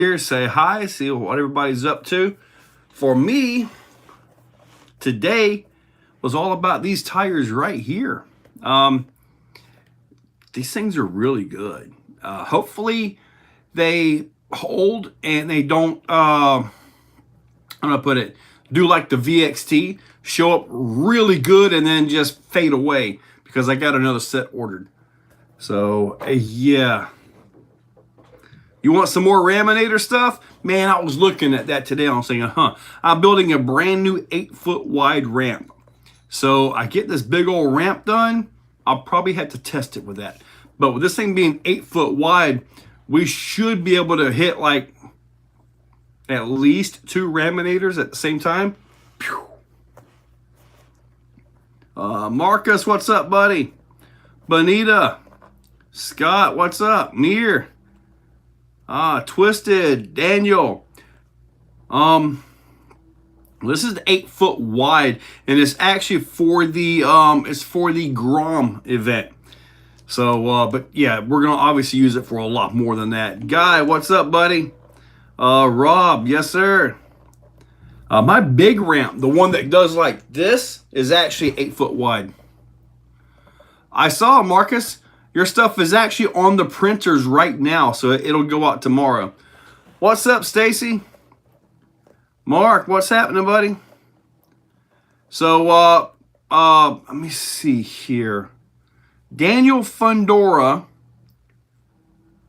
Here, say hi, see what everybody's up to. For me, today was all about these tires right here. These things are really good. Hopefully they hold and they don't, I'm gonna put it, do like the VXT, show up really good and then just fade away, because I got another set ordered. So yeah. You want some more Raminator stuff? Man, I was looking at that today. I'm saying, I'm building a brand new 8-foot wide ramp. So I get this big old ramp done, I'll probably have to test it with that. But with this thing being 8-foot wide, we should be able to hit like at least 2 Raminators at the same time. Marcus, what's up, buddy? Bonita. Scott, what's up? Mir. Twisted, Daniel. This is 8-foot wide, and it's actually for the Grom event. So, but yeah, we're gonna obviously use it for a lot more than that. Guy, what's up, buddy? Rob, yes sir. My big ramp, the one that does like this, is actually 8-foot wide. I saw, Marcus, your stuff is actually on the printers right now, so it'll go out tomorrow. What's up, Stacy? Mark, what's happening, buddy? So, let me see here. Daniel Fundora,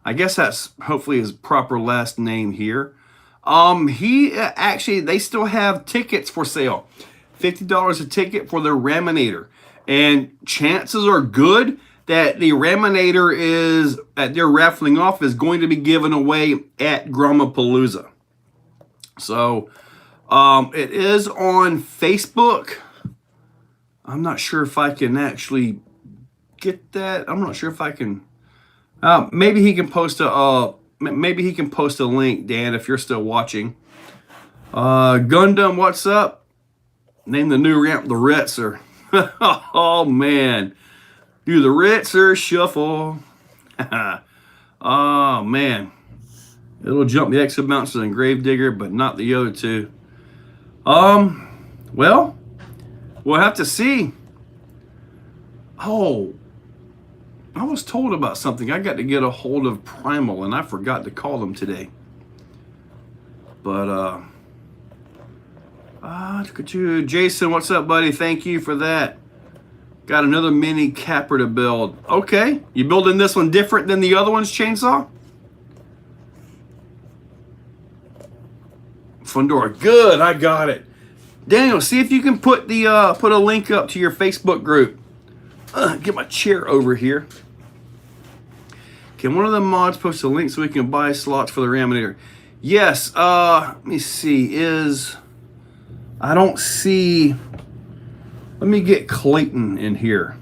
I guess that's hopefully his proper last name here. He actually, they still have tickets for sale. $50 a ticket for their Raminator. And chances are good that the Raminator is, that they're raffling off, is going to be given away at Gromapalooza. So, it is on Facebook. I'm not sure if I can actually get that. I'm not sure if I can. Maybe he can post a. Maybe he can post a link, Dan, if you're still watching. Gundam, what's up? Name the new ramp the Ritzer. Oh man. Do the Ritzer shuffle. Oh man. It'll jump the exo bouncer and Gravedigger, but not the other two. Well, we'll have to see. Oh, I was told about something. I got to get a hold of Primal, and I forgot to call them today. But, Jason, what's up, buddy? Thank you for that. Got another mini capper to build. Okay, you building this one different than the other one's, Chainsaw? Fundora, good, I got it. Daniel, see if you can put the put a link up to your Facebook group. Get my chair over here. Can one of the mods post a link so we can buy slots for the Raminator? Yes. Let me see. I don't see. Let me get Clayton in here.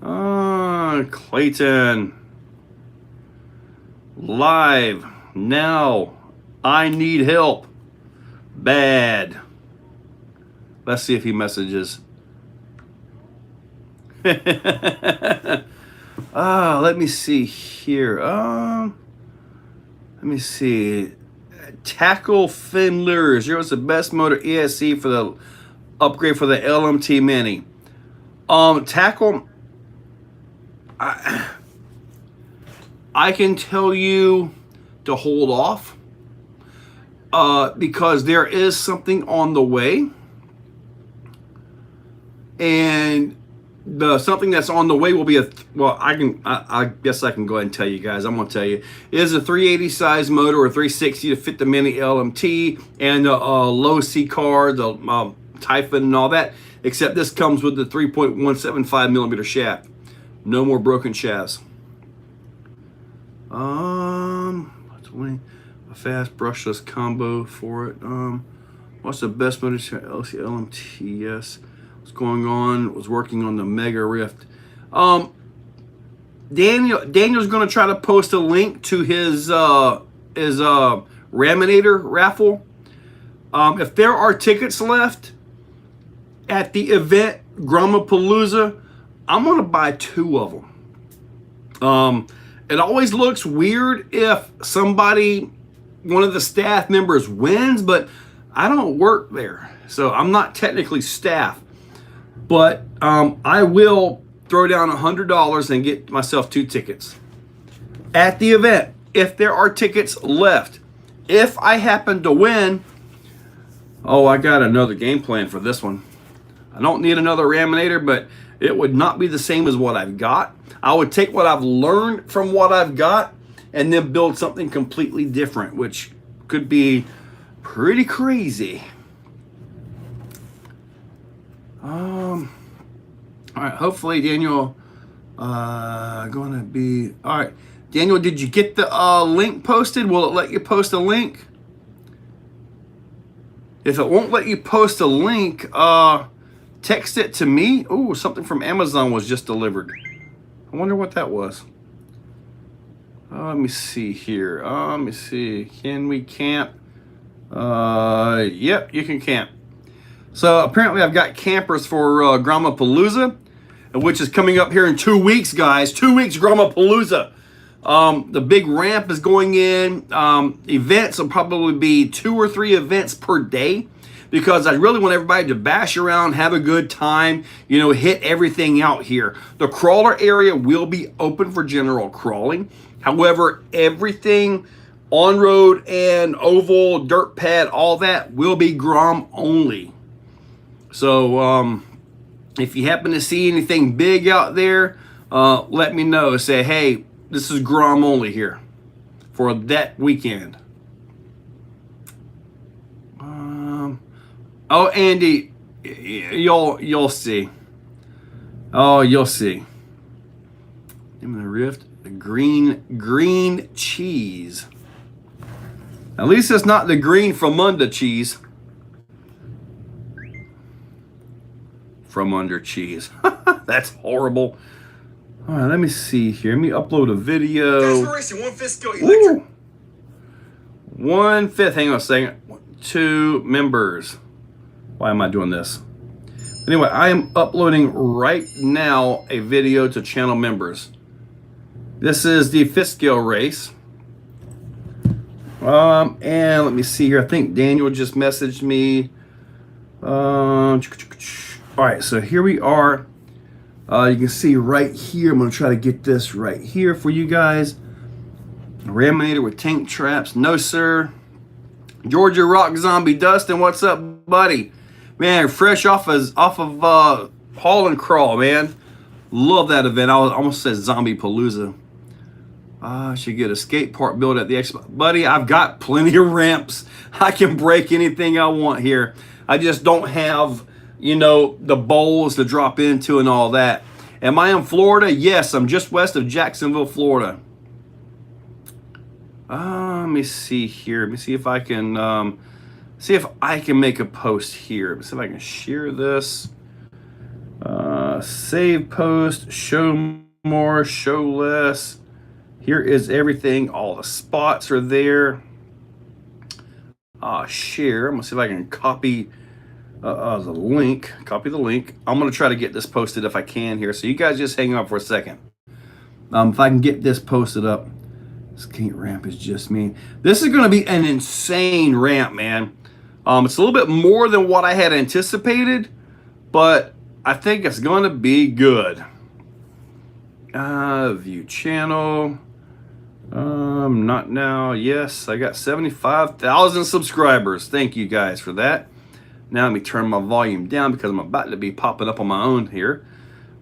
Clayton. Live now. I need help. Bad. Let's see if he messages. Let me see here. Let me see. Tackle Findlers. Here's the best motor ESC for the upgrade for the LMT Mini. Tackle. I can tell you to hold off. Because there is something on the way. And the something that's on the way will be I guess I can go ahead and tell you guys. I'm going to tell you. It is a 380 size motor or 360 to fit the mini LMT and the low C car, the Typhon and all that. Except this comes with the 3.175 millimeter shaft. No more broken shafts. 20. Fast brushless combo for it. What's the best motor? LC LMT, yes. What's going on? Was working on the Mega Rift. Daniel's going to try to post a link to his Raminator raffle. If there are tickets left at the event Gromapalooza, I'm going to buy 2 of them. it always looks weird if somebody, one of the staff members wins, but I don't work there, so I'm not technically staff. But I will throw down $100 and get myself 2 tickets at the event if there are tickets left. If I happen to win, oh, I got another game plan for this one. I don't need another Raminator, but it would not be the same as what I've got. I would take what I've learned from what I've got and then build something completely different, which could be pretty crazy. All right, hopefully Daniel gonna be all right. Daniel, did you get the link posted? Will it let you post a link? If it won't let you post a link, text it to me. Oh, something from Amazon was just delivered. I wonder what that was. Let me see here. Let me see. Can we camp? Yep, you can camp. So apparently I've got campers for Gramapalooza, which is coming up here in 2 weeks, guys. 2 weeks, Gramapalooza. The big ramp is going in. Events will probably be 2 or 3 events per day, because I really want everybody to bash around, have a good time, you know, hit everything out here. The crawler area will be open for general crawling. However, everything on road and oval, dirt pad, all that will be Grom only. So if you happen to see anything big out there, let me know. Say, hey, this is Grom only here for that weekend. Oh, Andy, you'll see. Oh, you'll see. In the Rift, the green cheese. At least it's not the green from under cheese. From under cheese. That's horrible. All right, let me see here. Let me upload a video. Desperation, 1/5 skill electric. 1/5. Hang on a second. 2 members. Why am I doing this? Anyway, I am uploading right now a video to channel members. This is the 5th scale race. And let me see here. I think Daniel just messaged me. All right, so here we are. You can see right here. I'm going to try to get this right here for you guys. Raminator with tank traps. No, sir. Georgia Rock Zombie Dustin, what's up, buddy? Man, fresh off of Haul and Crawl, man. Love that event. I almost said Zombie Palooza. I should get a skate park built at the expo. Buddy, I've got plenty of ramps. I can break anything I want here. I just don't have, you know, the bowls to drop into and all that. Am I in Florida? Yes, I'm just west of Jacksonville, Florida. Let me see here. Let me see if I can make a post here. Let me see if I can share this. Save post, show more, show less. Here is everything. All the spots are there. Share. I'm gonna see if I can copy the link. Copy the link. I'm gonna try to get this posted if I can here. So you guys just hang on for a second. If I can get this posted up. Skate ramp is just me. This is gonna be an insane ramp, man. It's a little bit more than what I had anticipated, but I think it's gonna be good. View channel. Not now. Yes, I got 75,000 subscribers. Thank you guys for that. Now let me turn my volume down because I'm about to be popping up on my own here.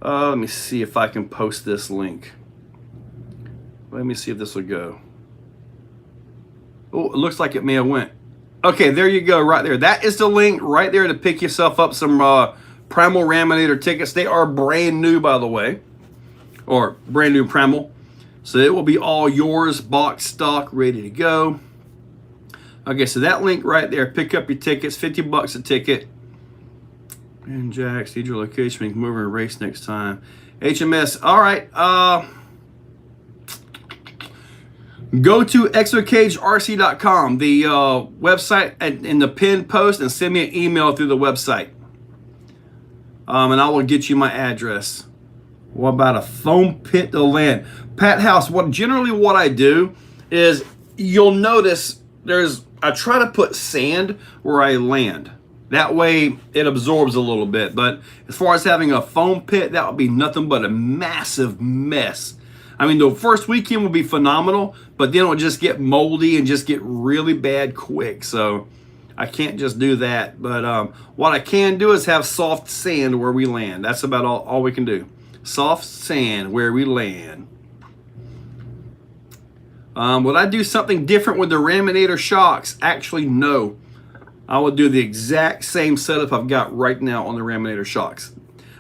Let me see if I can post this link. Let me see if this will go. Oh, it looks like it may have went. Okay, there you go, right there. That is the link right there to pick yourself up some Primal Raminator tickets. They are brand new, by the way, or brand new Primal. So it will be all yours, box stock, ready to go. Okay, so that link right there, pick up your tickets, 50 bucks a ticket. And Jax, need your location, we can move and race next time. HMS, all right. Go to exocagedrc.com, the website in the pinned post, and send me an email through the website. And I will get you my address. What about a foam pit to land? Pat House, generally what I do is, you'll notice I try to put sand where I land. That way it absorbs a little bit. But as far as having a foam pit, that would be nothing but a massive mess. I mean, the first weekend will be phenomenal, but then it'll just get moldy and just get really bad quick. So I can't just do that. But what I can do is have soft sand where we land. That's about all we can do. Soft sand where we land. Would I do something different with the Raminator shocks? Actually, no. I would do the exact same setup I've got right now on the Raminator shocks.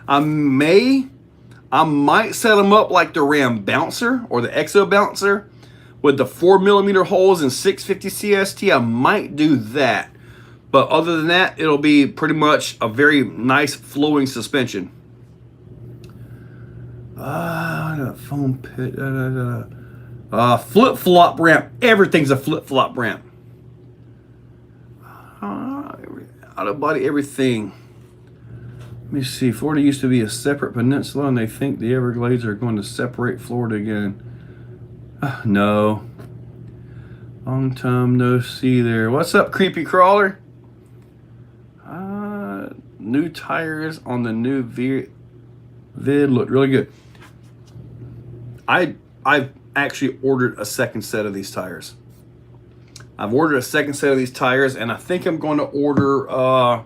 I might set them up like the Ram Bouncer or the Exo Bouncer with the 4mm holes and 650 CST. I might do that. But other than that, it'll be pretty much a very nice flowing suspension. Foam pit. Flip-flop ramp. Everything's a flip-flop ramp. Out of body, everything. Let me see. Florida used to be a separate peninsula, and they think the Everglades are going to separate Florida again. No. Long time no see there. What's up, creepy crawler? New tires on the new vid look really good. I've actually ordered a second set of these tires. I've ordered a second set of these tires, and I think I'm going to order,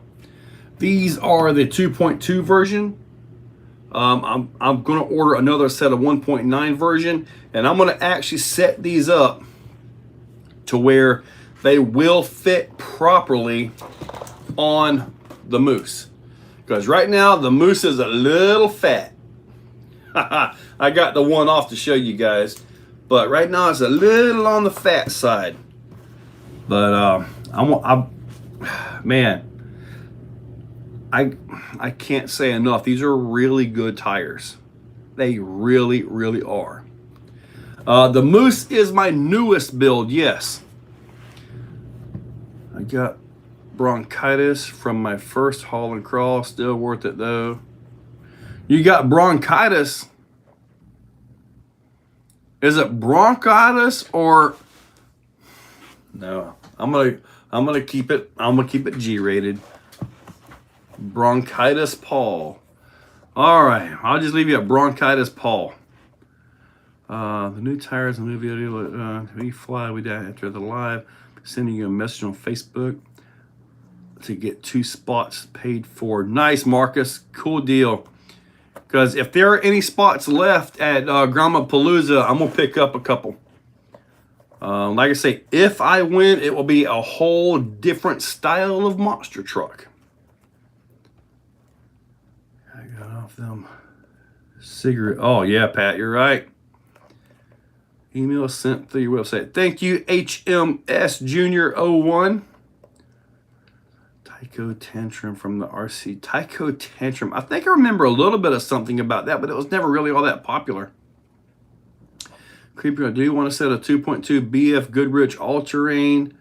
these are the 2.2 version. I'm going to order another set of 1.9 version, and I'm going to actually set these up to where they will fit properly on the Moose. Because right now, the Moose is a little fat. I got the one off to show you guys. But right now, it's a little on the fat side. But man, I can't say enough. These are really good tires. They really, really are. The Moose is my newest build, yes. I got bronchitis from my first haul and crawl. Still worth it though. You got bronchitis? Is it bronchitis or no? I'm gonna keep it G-rated. Bronchitis Paul. All right, I'll just leave you at Bronchitis Paul. The new tires and the new video. We fly. We die after the live. Sending you a message on Facebook to get 2 spots paid for. Nice, Marcus. Cool deal. Because if there are any spots left at Grandma Palooza, I'm gonna pick up a couple. Like I say, if I win, it will be a whole different style of monster truck. I got off them cigarette. Oh yeah, Pat, you're right. Email sent through your website. Thank you, HMS Junior 01. Tycho Tantrum from the RC. Tycho Tantrum. I think I remember a little bit of something about that, but it was never really all that popular. Creeper, do you want to set a 2.2 BF Goodrich all-terrain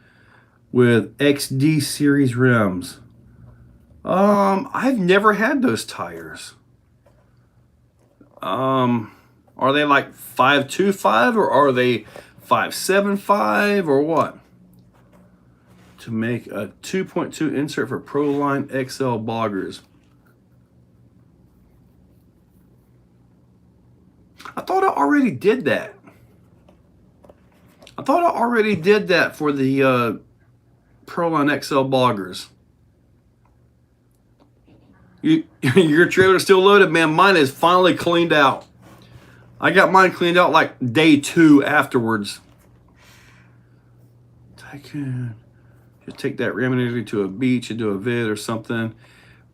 with XD series rims? I've never had those tires. Are they like 525 or are they 575 or what? To make a 2.2 insert for Proline XL boggers. I thought I already did that. I thought I already did that for the Proline XL boggers. Your trailer's still loaded, man. Mine is finally cleaned out. I got mine cleaned out like day 2 afterwards. Just take that Raminator to a beach and do a vid or something.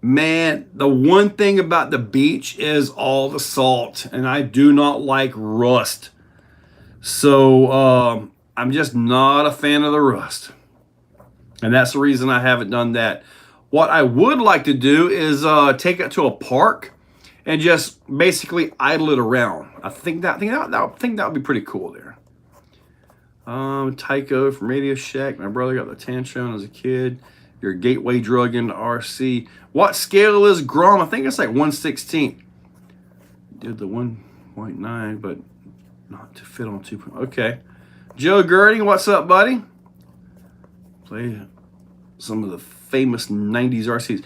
Man, the one thing about the beach is all the salt, and I do not like rust. So I'm just not a fan of the rust. And that's the reason I haven't done that. What I would like to do is take it to a park and just basically idle it around. I think that would be pretty cool there. Tycho from Radio Shack. My brother got the Tantrum as a kid. Your gateway drug into RC. What scale is Grom? I think it's like 1/16. did the 1.9, but not to fit on 2. Okay. Joe Girding, what's up, buddy? Play some of the famous 90s RCs.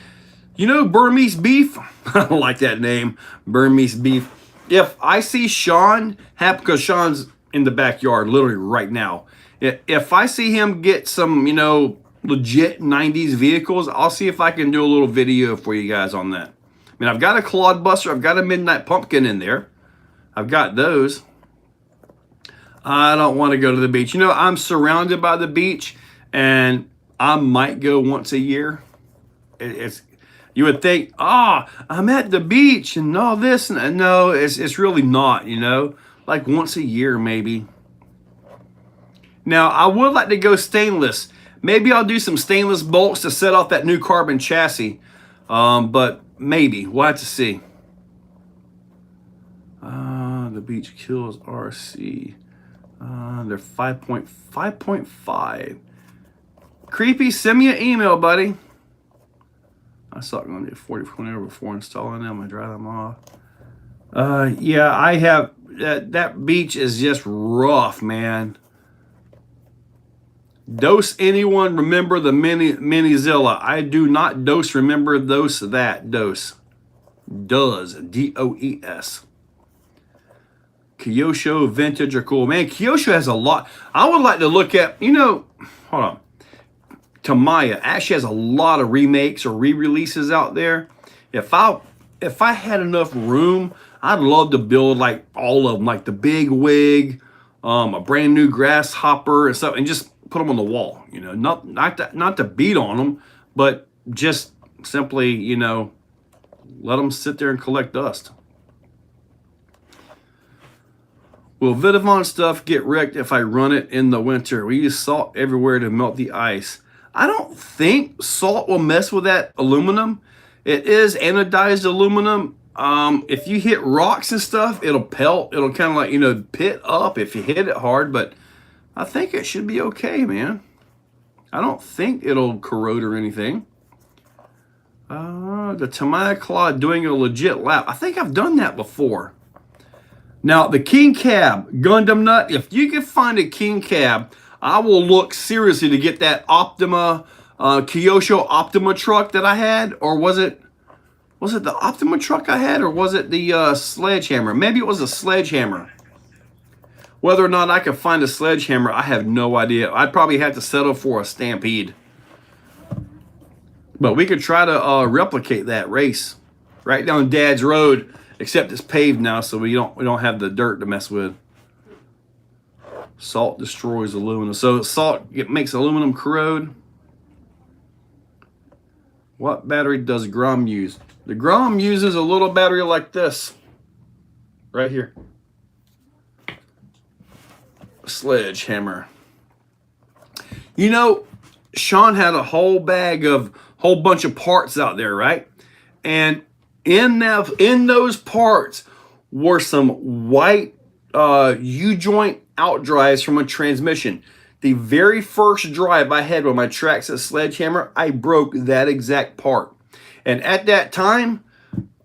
You know Burmese Beef? I don't like that name, Burmese Beef. If I see Sean, because Sean's in the backyard literally right now. If I see him get some, you know, legit 90s vehicles, I'll see if I can do a little video for you guys on that. I mean, I've got a Clodbuster, I've got a Midnight Pumpkin in there. I've got those. I don't want to go to the beach. You know, I'm surrounded by the beach, and I might go once a year. You would think, I'm at the beach and all this, and no, it's really not, you know, like once a year maybe. Now, I would like to go stainless. Maybe I'll do some stainless bolts to set off that new carbon chassis, but maybe. We'll have to see. The Beach Kills RC. They're 5.5. Creepy, send me an email, buddy. I saw it going to get 40 before installing them. I dry them off. Yeah, I have. That beach is just rough, man. Dose anyone remember the Minizilla? I do not dose remember dose that. Dose. Does. D-O-E-S. Kyosho Vintage are cool. Man, Kyosho has a lot. I would like to look at, you know, hold on. Tamiya actually has a lot of remakes or re-releases out there. If I had enough room, I'd love to build like all of them, like the Big Wig, a brand new Grasshopper and stuff, and just put them on the wall. You know, not to beat on them, but just simply, you know, let them sit there and collect dust. Will Vidavon stuff get wrecked if I run it in the winter? We use salt everywhere to melt the ice. I don't think salt will mess with that aluminum. It is anodized aluminum. If you hit rocks and stuff, it'll pelt. It'll kind of like, you know, pit up if you hit it hard, but I think it should be okay, man. I don't think it'll corrode or anything. The Tamiya Claw doing a legit lap. I think I've done that before. Now, the King Cab, Gundam Nut, if you can find a King Cab, I will look seriously to get that Optima, Kyosho Optima truck that I had. Or was it the Optima truck I had, or was it the Sledgehammer? Maybe it was a Sledgehammer. Whether or not I can find a Sledgehammer, I have no idea. I'd probably have to settle for a Stampede. But we could try to replicate that race right down Dad's Road, except it's paved now, so we don't have the dirt to mess with. Salt destroys aluminum. So salt, it makes aluminum corrode. What battery does Grom use? The Grom uses a little battery like this. Right here. Sledgehammer. You know, Sean had a whole bunch of parts out there, right? And in those parts were some white U-joint out drives from a transmission. The very first drive I had with my Traxxas Sledgehammer, I broke that exact part. And at that time,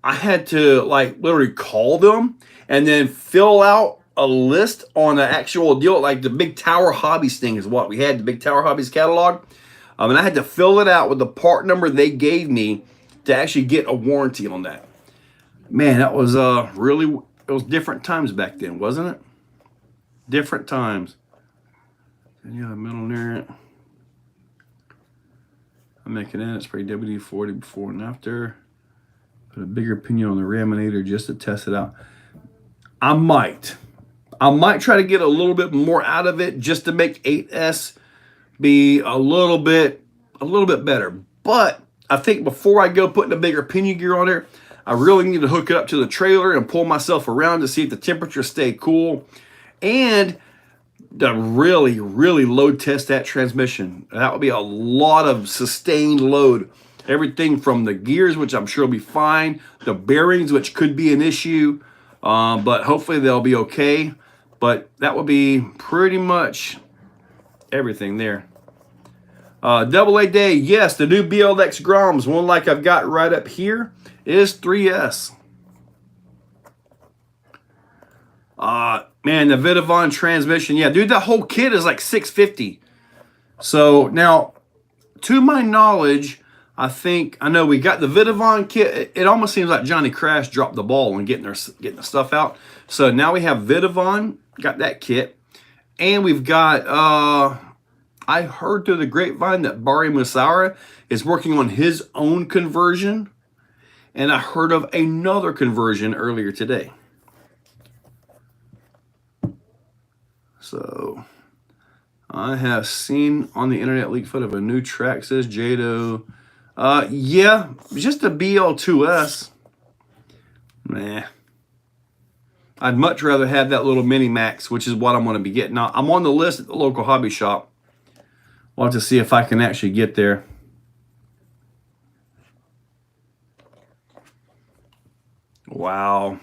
I had to like literally call them and then fill out a list on the actual deal. Like the Big Tower Hobbies thing is what we had, the Big Tower Hobbies catalog. And I had to fill it out with the part number they gave me to actually get a warranty on that. Man, that was it was different times back then, wasn't it? Different times. And you have a middle near it. I'm making it. It's pretty WD-40 before and after. Put a bigger pinion on the Raminator just to test it out. I might try to get a little bit more out of it just to make 8S be a little bit better. But I think before I go putting a bigger pinion gear on there, I really need to hook it up to the trailer and pull myself around to see if the temperature stay cool. And to really, really load test that transmission. That would be a lot of sustained load. Everything from the gears, which I'm sure will be fine, the bearings, which could be an issue, but hopefully they'll be okay. But that would be pretty much everything there. Double A Day, yes, the new BLX Groms, one like I've got right up here, is 3S. Man, the Vidavon transmission. Yeah, dude, that whole kit is like $650. So now, to my knowledge, I know we got the Vidavon kit. It almost seems like Johnny Crash dropped the ball on getting the stuff out. So now we have Vidavon, got that kit. And we've got, I heard through the grapevine that Barry Musara is working on his own conversion. And I heard of another conversion earlier today. So I have seen on the internet leak foot of a new track, says Jado. Yeah, just a BL2S. Nah. I'd much rather have that little Mini Max, which is what I'm going to be getting. Now, I'm on the list at the local hobby shop. We'll have to see if I can actually get there. Wow.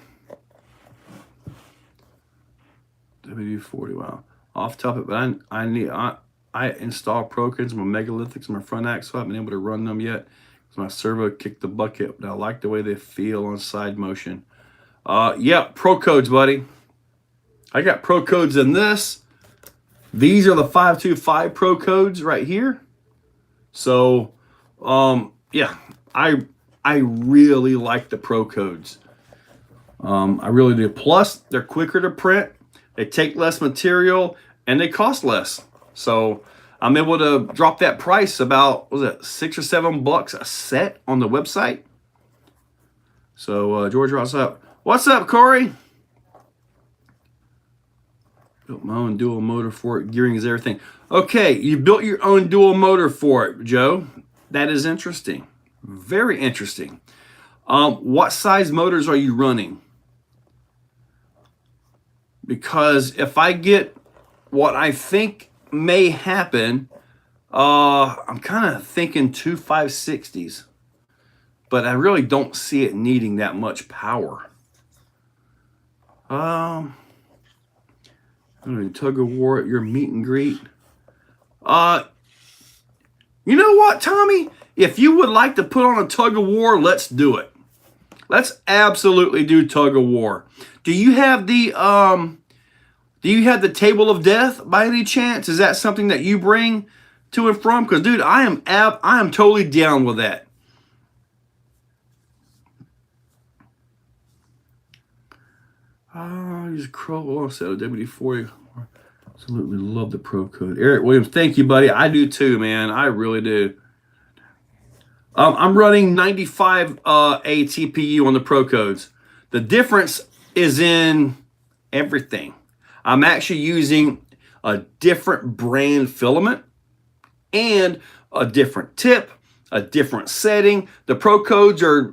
W40, wow. Off topic, but I install Procons, my megalithics, my front axle. I haven't been able to run them yet. My servo kicked the bucket, but I like the way they feel on side motion. Yeah, Pro Codes, buddy. I got Pro Codes in this. These are the 525 Pro Codes right here. So, yeah, I really like the Pro Codes. I really do. Plus, they're quicker to print. They take less material, and they cost less. So I'm able to drop that price about, was it $6 or $7 a set on the website. So George, what's up? What's up, Corey? Built my own dual motor for it. Gearing is everything. Okay, you built your own dual motor for it, Joe. That is interesting. Very interesting. What size motors are you running? Because if I get what I think may happen, I'm kind of thinking 2 560s, but I really don't see it needing that much power. I'm gonna tug of war at your meet and greet. You know what, Tommy? If you would like to put on a tug of war, let's do it. Let's absolutely do tug of war. Do you have the table of death by any chance? Is that something that you bring to and from? Because, dude, I am totally down with that. Use Crow offset of WD-40. Absolutely love the Pro Code. Eric Williams, thank you, buddy. I do too, man. I really do. I'm running 95 A TPU on the Pro Codes. The difference is in everything. I'm actually using a different brand filament and a different tip, a different setting. The Pro Codes are,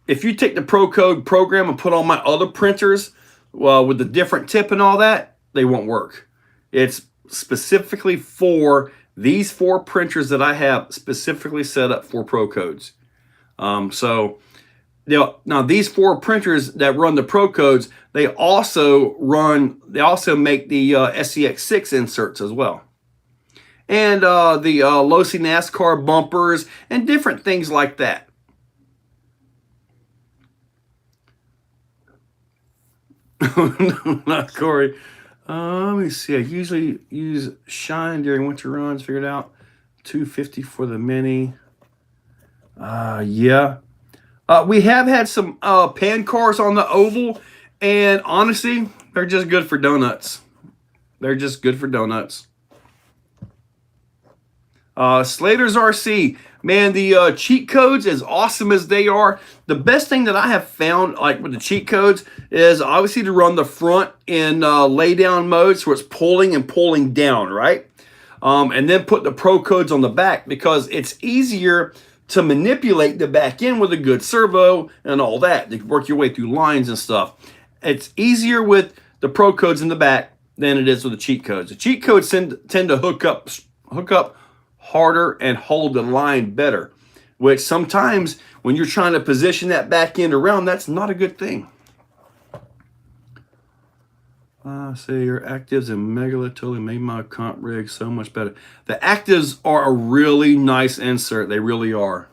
if you take the Pro Code program and put on my other printers, well, with the different tip and all that, they won't work. It's specifically for these 4 printers that I have specifically set up for Pro Codes. So, now these 4 printers that run the Pro Codes, they also make the SCX6 inserts as well. And the Losi NASCAR bumpers and different things like that. No, not Corey. Let me see. I usually use Shine during winter runs. Figured out 250 for the Mini. Yeah. We have had some pan cars on the oval, and honestly, they're just good for donuts. They're just good for donuts. Slater's RC. Man, the cheat codes, as awesome as they are, the best thing that I have found, like with the cheat codes, is obviously to run the front in lay down mode, so it's pulling and pulling down, right? And then put the Pro Codes on the back, because it's easier to manipulate the back end with a good servo and all that, to work your way through lines and stuff. It's easier with the Pro Codes in the back than it is with the cheat codes. The cheat codes tend to hook up harder and hold the line better, which sometimes when you're trying to position that back end around, that's not a good thing. Say your actives and megalith totally made my comp rig so much better. The actives are a really nice insert. They really are.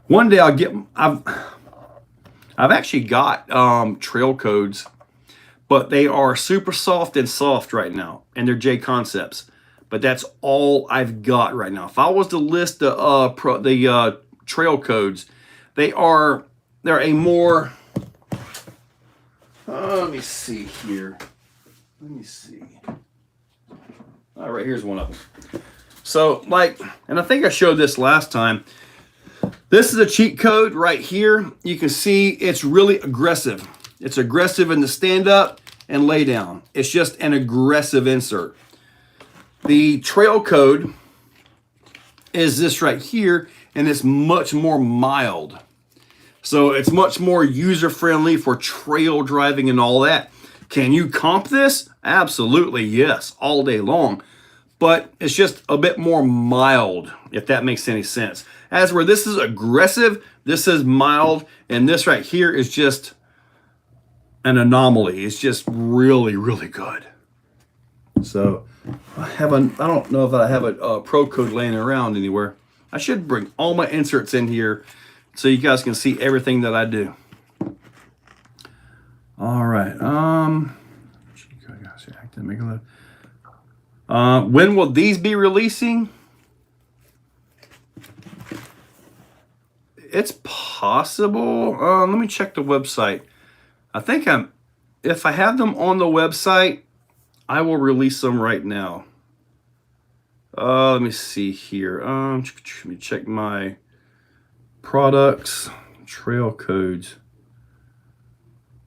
One day I'll get, I've actually got trail codes, but they are super soft and soft right now, and they're J Concepts. But that's all I've got right now. If I was to list the trail codes, they're a more. Let me see here. Let me see. All right, here's one of them. So, like, and I think I showed this last time. This is a cheat code right here. You can see it's really aggressive. It's aggressive in the stand up and lay down. It's just an aggressive insert. The trail code is this right here, and it's much more mild. So it's much more user-friendly for trail driving and all that. Can you comp this? Absolutely, yes, all day long. But it's just a bit more mild, if that makes any sense. As where this is aggressive, this is mild, and this right here is just an anomaly. It's just really, really good. So I don't know if I have a pro code laying around anywhere. I should bring all my inserts in here so you guys can see everything that I do. All right. When will these be releasing? It's possible. Let me check the website. I think if I have them on the website, I will release them right now. Let me see here. Let me check my products, trail codes.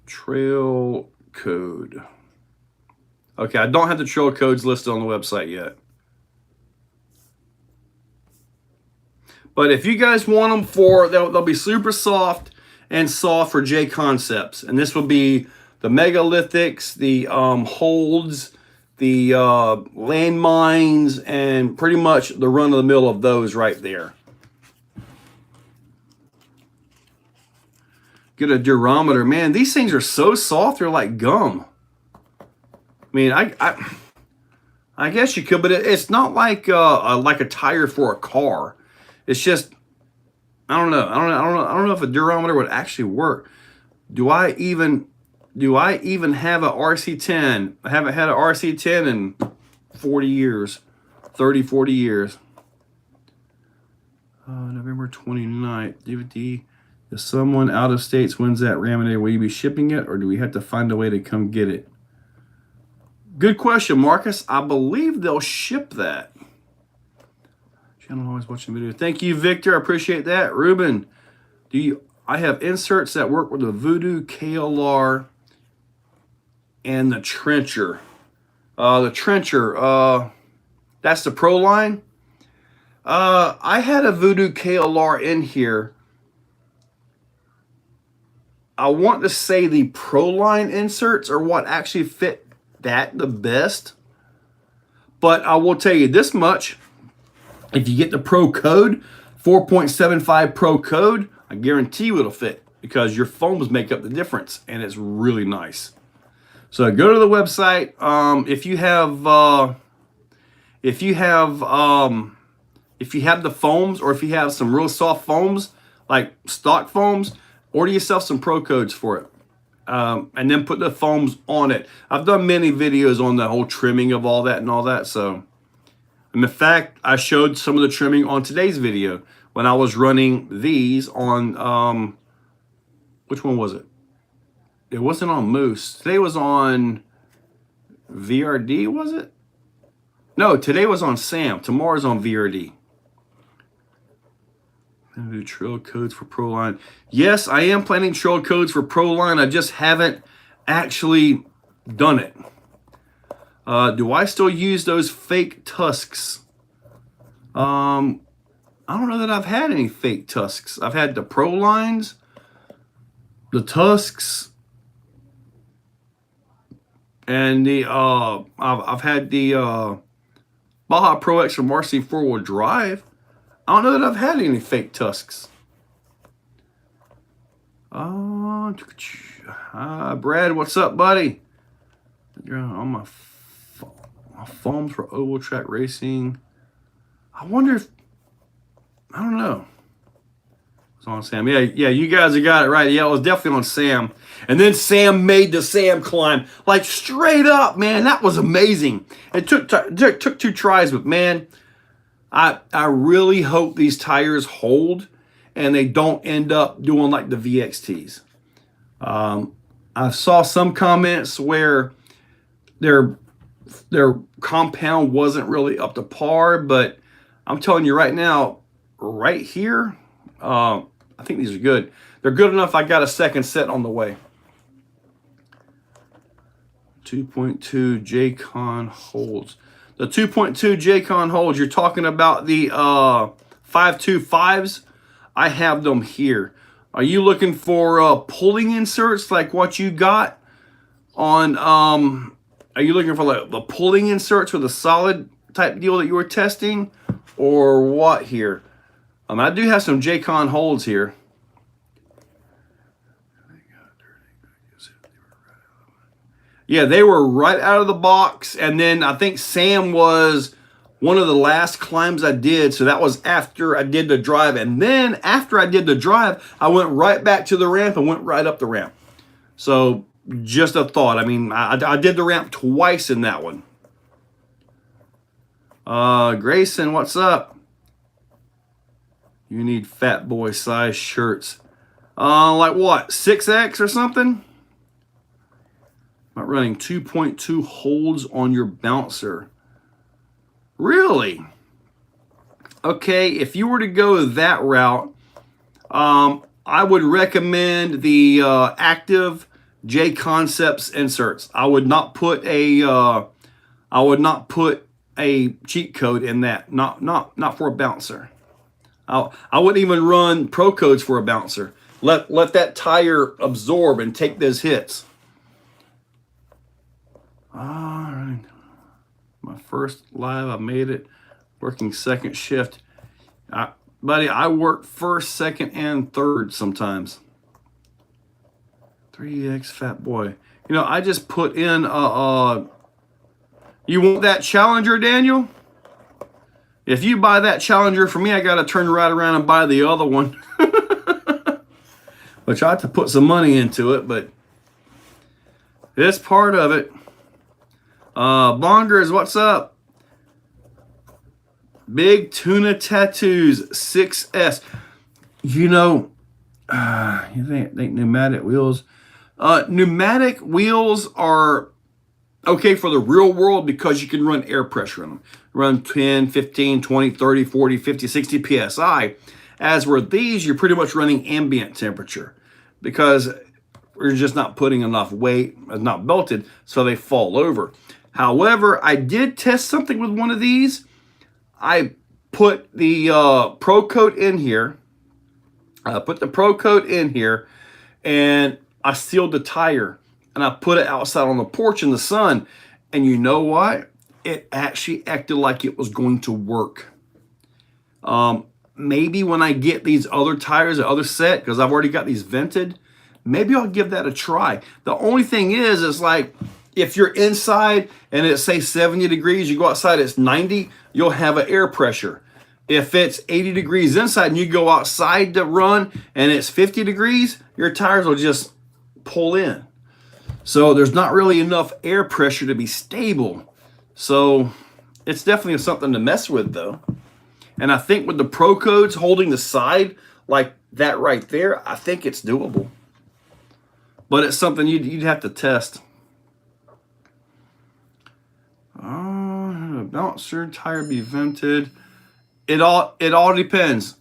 Trail code. Okay, I don't have the trail codes listed on the website yet. But if you guys want them they'll be super soft and soft for J Concepts. And this will be the megalithics, the holds, the landmines, and pretty much the run-of-the-mill of those right there. Get a durometer. Man, these things are so soft, they're like gum. I mean, I guess you could, but it's not like a tire for a car. It's just, I don't know. I don't know if a durometer would actually work. Do I even have a RC10? I haven't had an RC10 in 40 years, 30, 40 years. November 29th, DVD. If someone out of states wins that Raminator, will you be shipping it, or do we have to find a way to come get it? Good question, Marcus. I believe they'll ship that. Channel always watching video. Thank you, Victor. I appreciate that. Ruben, I have inserts that work with the Voodoo KLR and the Trencher. The Trencher, that's the Pro line. I had a Voodoo KLR in here. I want to say the Pro line inserts are what actually fit that the best. But I will tell you this much. If you get the Pro code, 4.75 Pro code, I guarantee you it'll fit because your foams make up the difference, and it's really nice. So go to the website. If you have the foams, or if you have some real soft foams like stock foams, order yourself some Pro codes for it, and then put the foams on it. I've done many videos on the whole trimming of all that and all that. So, and in fact, I showed some of the trimming on today's video when I was running these on, which one was it? It wasn't on Moose. Today was on VRD, was it? No, today was on Sam. Tomorrow's on VRD. Do trail codes for Pro line. Yes, I am planning trail codes for Pro line. I just haven't actually done it. Do I still use those fake tusks? I don't know that I've had any fake tusks. I've had the Pro lines, the tusks, and the I've had the Baja Pro X from RC 4-wheel drive. I don't know that I've had any fake tusks. Brad, what's up, buddy? You're on my foams for oval track racing. I wonder if, I don't know. It's on Sam. Yeah, you guys have got it right. Yeah, it was definitely on Sam. And then Sam made the Sam climb. Like, straight up, man. That was amazing. It took 2 tries, but, man, I really hope these tires hold and they don't end up doing like the VXTs. I saw some comments where their compound wasn't really up to par, but I'm telling you right now, right here, I think these are good. They're good enough. I got a second set on the way. 2.2 J-Con holds. The 2.2 J-Con holds, you're talking about the 525s. I have them here. Are you looking for pulling inserts like what you got on, are you looking for like the pulling inserts with a solid type deal that you were testing, or what here? I do have some J-Con holds here. Yeah, they were right out of the box, and then I think Sam was one of the last climbs I did, so that was after I did the drive, and then after I did the drive, I went right back to the ramp and went right up the ramp. So just a thought. I mean, I did the ramp twice in that one. Grayson, what's up? You need fat boy size shirts. Like what, 6X or something? Not running 2.2 holds on your bouncer. Really? Okay, if you were to go that route, I would recommend the active J Concepts inserts. I would not put a cheat code in that. Not for a bouncer. I wouldn't even run pro codes for a bouncer. Let that tire absorb and take those hits. All right. My first live, I made it. Working second shift. Buddy, I work first, second, and third sometimes. 3X fat boy. You know, I just put in you want that Challenger, Daniel? If you buy that Challenger for me, I got to turn right around and buy the other one. Which I have to put some money into it, but it's part of it. Bongers, what's up? Big Tuna Tattoos 6S. You know, you think pneumatic wheels? Pneumatic wheels are okay for the real world because you can run air pressure in them. Run 10, 15, 20, 30, 40, 50, 60 PSI. As with these, you're pretty much running ambient temperature because we're just not putting enough weight, it's not belted, so they fall over. However, I did test something with one of these. I put the Pro Coat in here. And I sealed the tire. And I put it outside on the porch in the sun. And you know what? It actually acted like it was going to work. Maybe when I get these other tires, the other set, because I've already got these vented, maybe I'll give that a try. The only thing is like, if you're inside and it's say 70 degrees, you go outside, it's 90, you'll have an air pressure. If it's 80 degrees inside and you go outside to run and it's 50 degrees, your tires will just pull in. So there's not really enough air pressure to be stable. So it's definitely something to mess with though. And I think with the Pro Codes holding the side like that right there, I think it's doable. But it's something you'd have to test. Bouncer tire be vented. It all depends.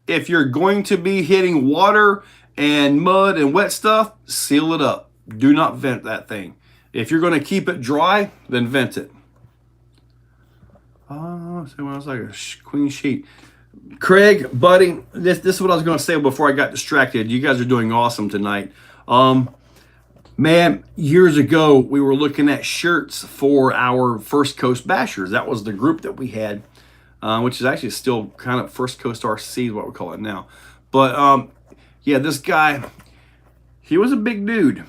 If you're going to be hitting water and mud and wet stuff, seal it up. Do not vent that thing. If you're going to keep it dry, then vent it. So when I was like a queen sheet. Craig, buddy, this is what I was going to say before I got distracted. You guys are doing awesome tonight. Man, years ago, we were looking at shirts for our First Coast Bashers. That was the group that we had, which is actually still kind of First Coast RC is what we call it now. But, yeah, this guy, he was a big dude,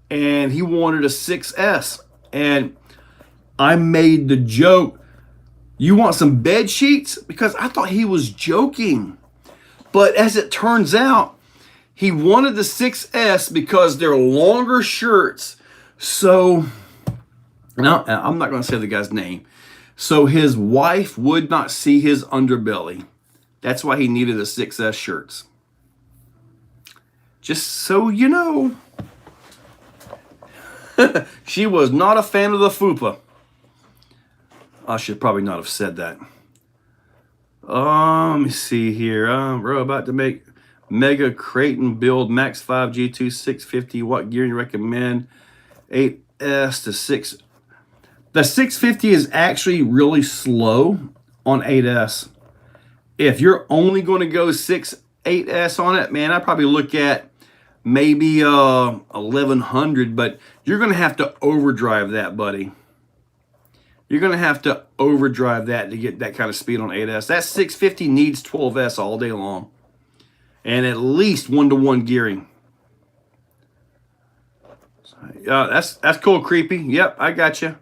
and he wanted a 6S. And I made the joke, you want some bed sheets? Because I thought he was joking. But as it turns out, he wanted the 6S because they're longer shirts. So, no, I'm not going to say the guy's name. So his wife would not see his underbelly. That's why he needed the 6S shirts. Just so you know. She was not a fan of the fupa. I should probably not have said that. Let me see here. We're about to make Mega Creighton build Max 5 G2 650. What gear you recommend? 8S to 6. The 650 is actually really slow on 8S. If you're only going to go 8S on it, man, I'd probably look at maybe 1100, but you're going to have to overdrive that, buddy. You're going to have to overdrive that to get that kind of speed on 8S. That 650 needs 12S all day long. And at least 1-to-1 gearing. That's cool, creepy. Yep, I got you.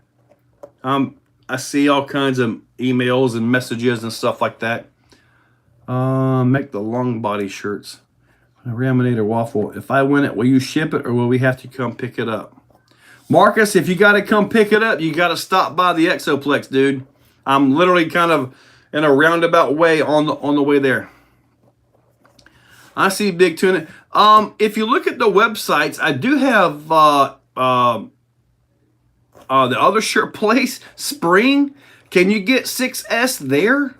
I see all kinds of emails and messages and stuff like that. Make the long body shirts. Raminator waffle. If I win it, will you ship it or will we have to come pick it up? Marcus, if you got to come pick it up, you got to stop by the Exoplex, dude. I'm literally kind of in a roundabout way on the way there. I see Big Tuna. If you look at the websites, I do have the other shirt place, Spring. Can you get 6S there?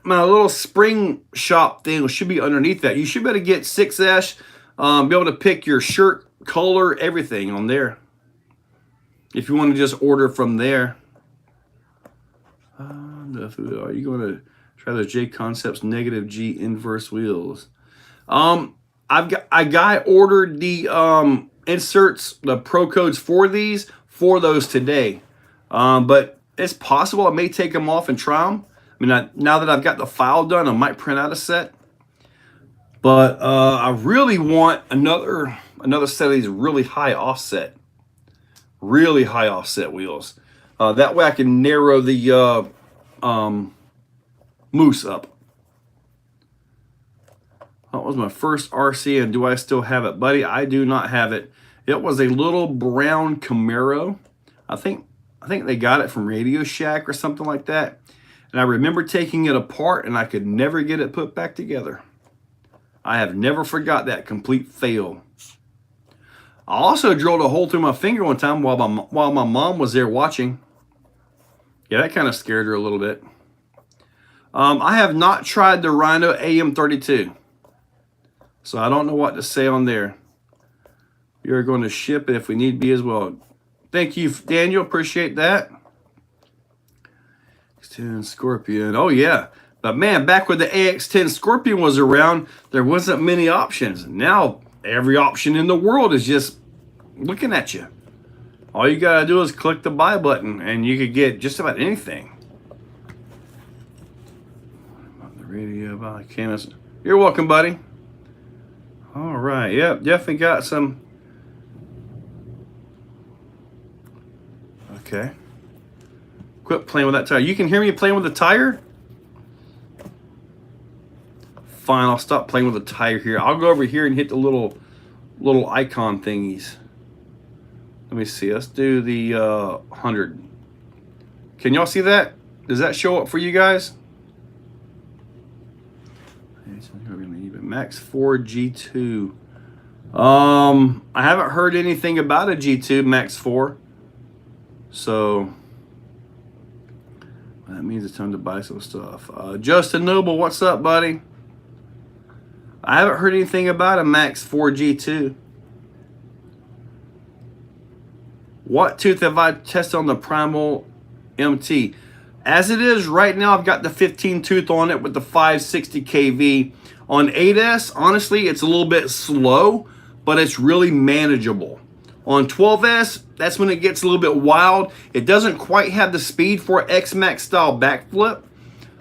My little Spring shop thing should be underneath that. You should be able to get 6S, be able to pick your shirt color, everything on there. If you want to just order from there. Are you going to try those J Concepts negative G inverse wheels? I've got a guy ordered the inserts, the pro codes for those today. But it's possible I may take them off and try them. I mean, now that I've got the file done, I might print out a set. But I really want another set of these really high offset wheels. That way I can narrow the moose up. That was my first RC, and do I still have it? Buddy, I do not have it. It was a little brown Camaro. I think they got it from Radio Shack or something like that. And I remember taking it apart, and I could never get it put back together. I have never forgot that complete fail. I also drilled a hole through my finger one time while my mom was there watching. Yeah, that kind of scared her a little bit. I have not tried the Rhino AM32. So I don't know what to say on there. We are going to ship it if we need be as well. Thank you, Daniel. Appreciate that. AX10 Scorpion. Oh, yeah. But, man, back when the AX10 Scorpion was around, there wasn't many options. Now, every option in the world is just looking at you. All you got to do is click the buy button, and you could get just about anything. The radio by Camus. You're welcome, buddy. All right. Yep, definitely got some. Okay. Quit playing with that tire. You can hear me playing with the tire? Fine, I'll stop playing with the tire here. I'll go over here and hit the little icon thingies. Let me see. Let's do the 100. Can y'all see that? Does that show up for you guys? Max 4 G2. I haven't heard anything about a G2 Max 4. So that means it's time to buy some stuff. Justin Noble, what's up, buddy? I haven't heard anything about a Max 4 G2. What tooth have I tested on the Primal MT? As it is right now, I've got the 15 tooth on it with the 560 kV. On 8S, honestly, it's a little bit slow, but it's really manageable. On 12S, that's when it gets a little bit wild. It doesn't quite have the speed for X-Max style backflip.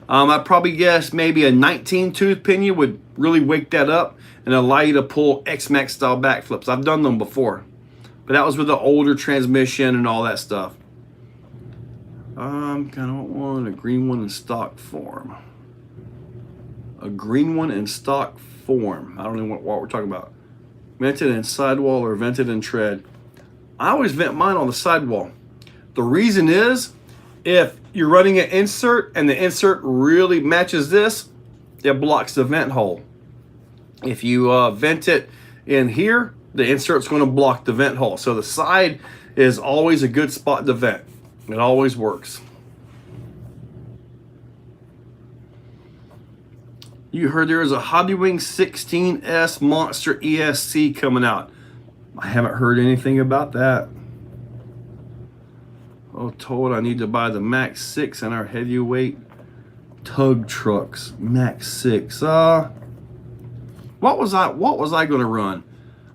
I'd probably guess maybe a 19 tooth pinion would really wake that up and allow you to pull X-Max style backflips. I've done them before, but that was with the older transmission and all that stuff. Kind of want a green one in stock form. A green one in stock form. I don't know what we're talking about. Vented in sidewall or vented in tread. I always vent mine on the sidewall. The reason is, if you're running an insert and the insert really matches this, it blocks the vent hole. If you vent it in here, the insert's going to block the vent hole. So the side is always a good spot to vent. It always works. You heard there is a Hobbywing 16S Monster ESC coming out. I haven't heard anything about that. Oh, told I need to buy the Max 6 in our heavyweight tug trucks. Max 6. What was I going to run?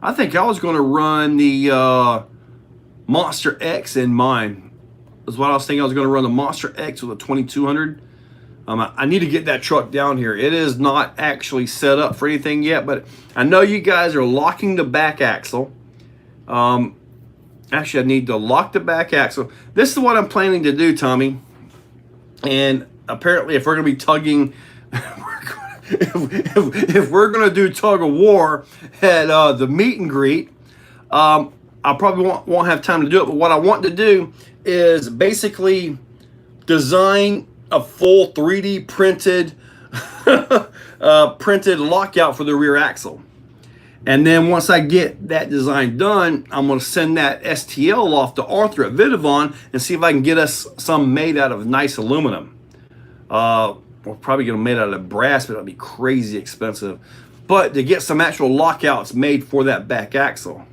I think I was going to run the Monster X in mine. That's what I was thinking. I was going to run the Monster X with a 2200. I need to get that truck down here. It is not actually set up for anything yet, but I know you guys are locking the back axle. Actually, I need to lock the back axle. This is what I'm planning to do, Tommy. And apparently, if we're going to be tugging, if we're going to do tug of war at the meet and greet, I probably won't have time to do it. But what I want to do is basically design a full 3D printed printed lockout for the rear axle. And then once I get that design done, I'm going to send that STL off to Arthur at Vidavon and see if I can get us some made out of nice aluminum. We're probably going to made out of brass, but it'll be crazy expensive. But to get some actual lockouts made for that back axle.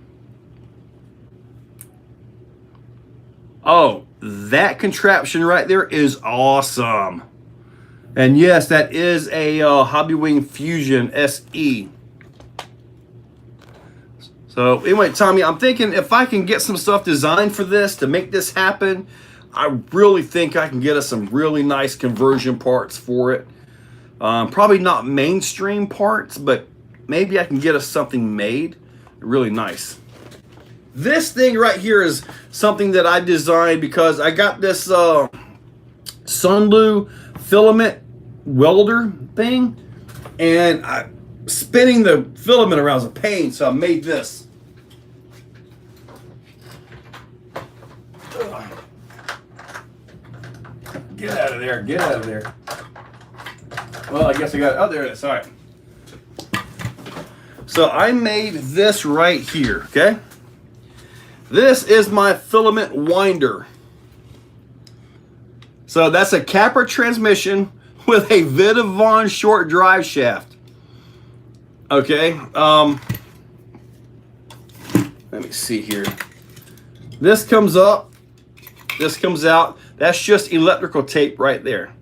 Oh, that contraption right there is awesome. And yes, that is a Hobbywing Fusion SE. So anyway, Tommy, I'm thinking if I can get some stuff designed for this to make this happen, I really think I can get us some really nice conversion parts for it. Probably not mainstream parts, but maybe I can get us something made really nice. This thing right here is something that I designed because I got this Sunlu filament welder thing, and spinning the filament around is a pain, so I made this. Get out of there, get out of there. Well, I guess I got it. Oh, there it is. All right. So I made this right here, okay? This is my filament winder. So that's a Capra transmission with a Vidavon short drive shaft. Okay, let me see here. This comes up, this comes out. That's just electrical tape right there.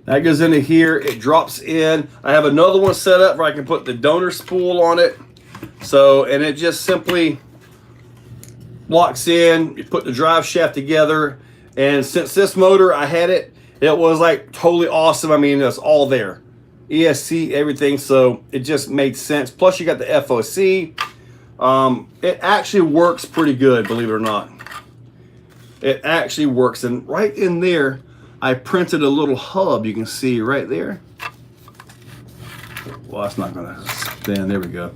That goes into here, it drops in. I have another one set up where I can put the donor spool on it. So, and it just simply locks in, you put the drive shaft together. And since this motor, I had it, it was like totally awesome. I mean, it's all there. ESC, everything, so it just made sense. Plus you got the FOC. It actually works pretty good, believe it or not. It actually works, and right in there I printed a little hub. You can see right there. Well, that's not gonna stand. There we go.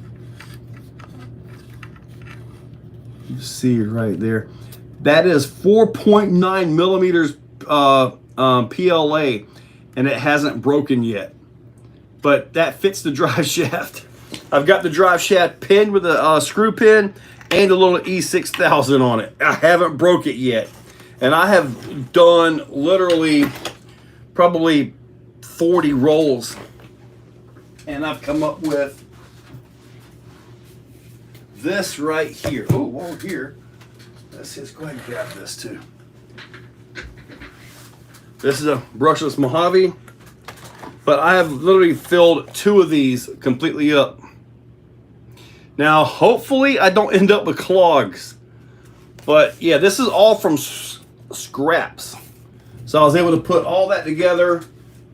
You see right there, that is 4.9 millimeters PLA, and it hasn't broken yet. But that fits the drive shaft. I've got the drive shaft pinned with a screw pin and a little E6000 on it. I haven't broke it yet. And I have done literally probably 40 rolls. And I've come up with this right here. Oh, over here. Let's go ahead and grab this too. This is a brushless Mojave. But I have literally filled 2 of these completely up. Now, hopefully I don't end up with clogs. But yeah, this is all from scraps. So I was able to put all that together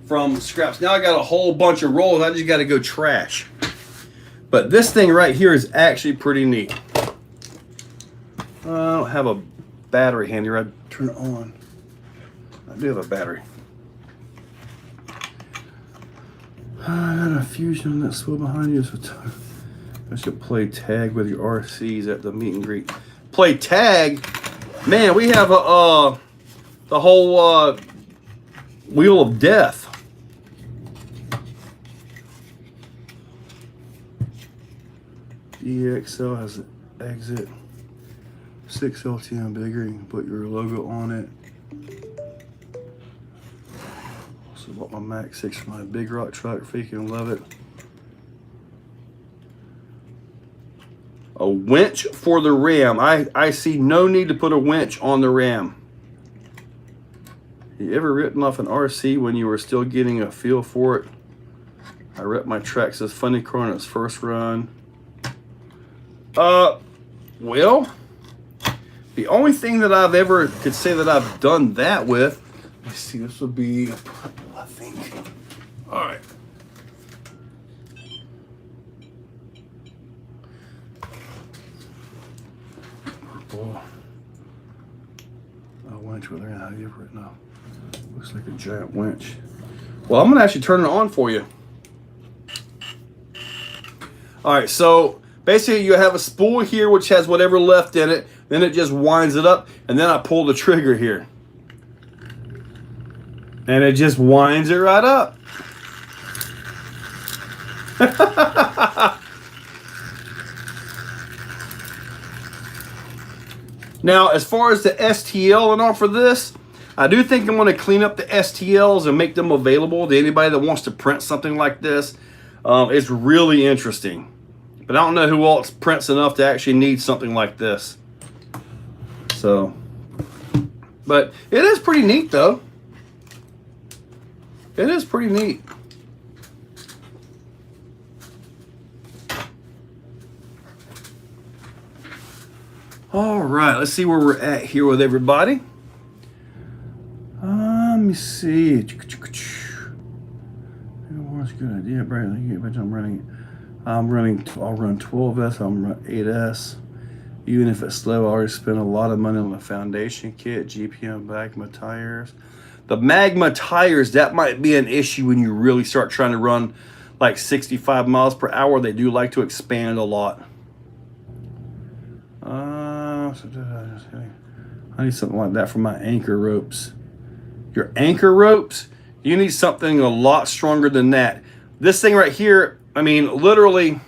from scraps. Now I got a whole bunch of rolls. I just got to go trash. But this thing right here is actually pretty neat. I don't have a battery handy. I'd turn it on. I do have a battery. I got a fusion on that swivel behind you. So I should play tag with your RCs at the meet and greet. Play tag? Man, we have the whole wheel of death. EXL has an exit 6 LTM bigger. You can put your logo on it. Also bought my Max 6 for my big rock truck. Freaking love it. A winch for the ram. I see no need to put a winch on the ram. You ever written off an RC when you were still getting a feel for it? I rep my tracks as Funny Car on its first run. Well, the only thing that I've ever could say that I've done that with, let's see, this would be a purple, I think. All right. Purple. A winch with her. How do you ever written off? Looks like a giant winch. Well, I'm gonna actually turn it on for you. All right, so basically you have a spool here which has whatever left in it, then it just winds it up, and then I pull the trigger here. And it just winds it right up. Now, as far as the STL and all for this, I do think I'm going to clean up the STLs and make them available to anybody that wants to print something like this. It's really interesting. But I don't know who else prints enough to actually need something like this. So, but it is pretty neat though. It is pretty neat. All right, let's see where we're at here with everybody. Let me see. That's a good idea, Brad. I'll run 12S, I'm running 8S. Even if it's slow, I already spent a lot of money on the foundation kit, GPM magma tires. The magma tires, that might be an issue when you really start trying to run like 65 miles per hour. They do like to expand a lot. I need something like that for my anchor ropes. Your anchor ropes, you need something a lot stronger than that. This thing right here, I mean, literally,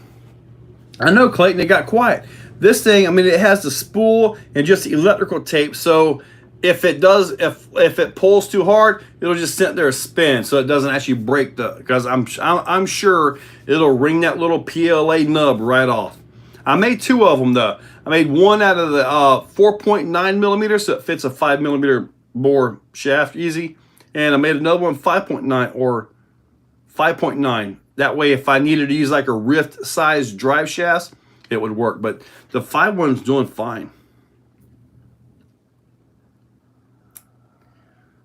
I know, Clayton, it got quiet. This thing, I mean, it has the spool and just electrical tape. So if it does, if it pulls too hard, it'll just sit there and spin, so it doesn't actually break the. Because I'm sure it'll wring that little PLA nub right off. I made 2 of them though. I made one out of the 4.9 millimeters, so it fits a 5 millimeter bore shaft easy, and I made another one 5.9 or 5.9. That way, if I needed to use like a rift size drive shaft, it would work. But the 5 one's doing fine.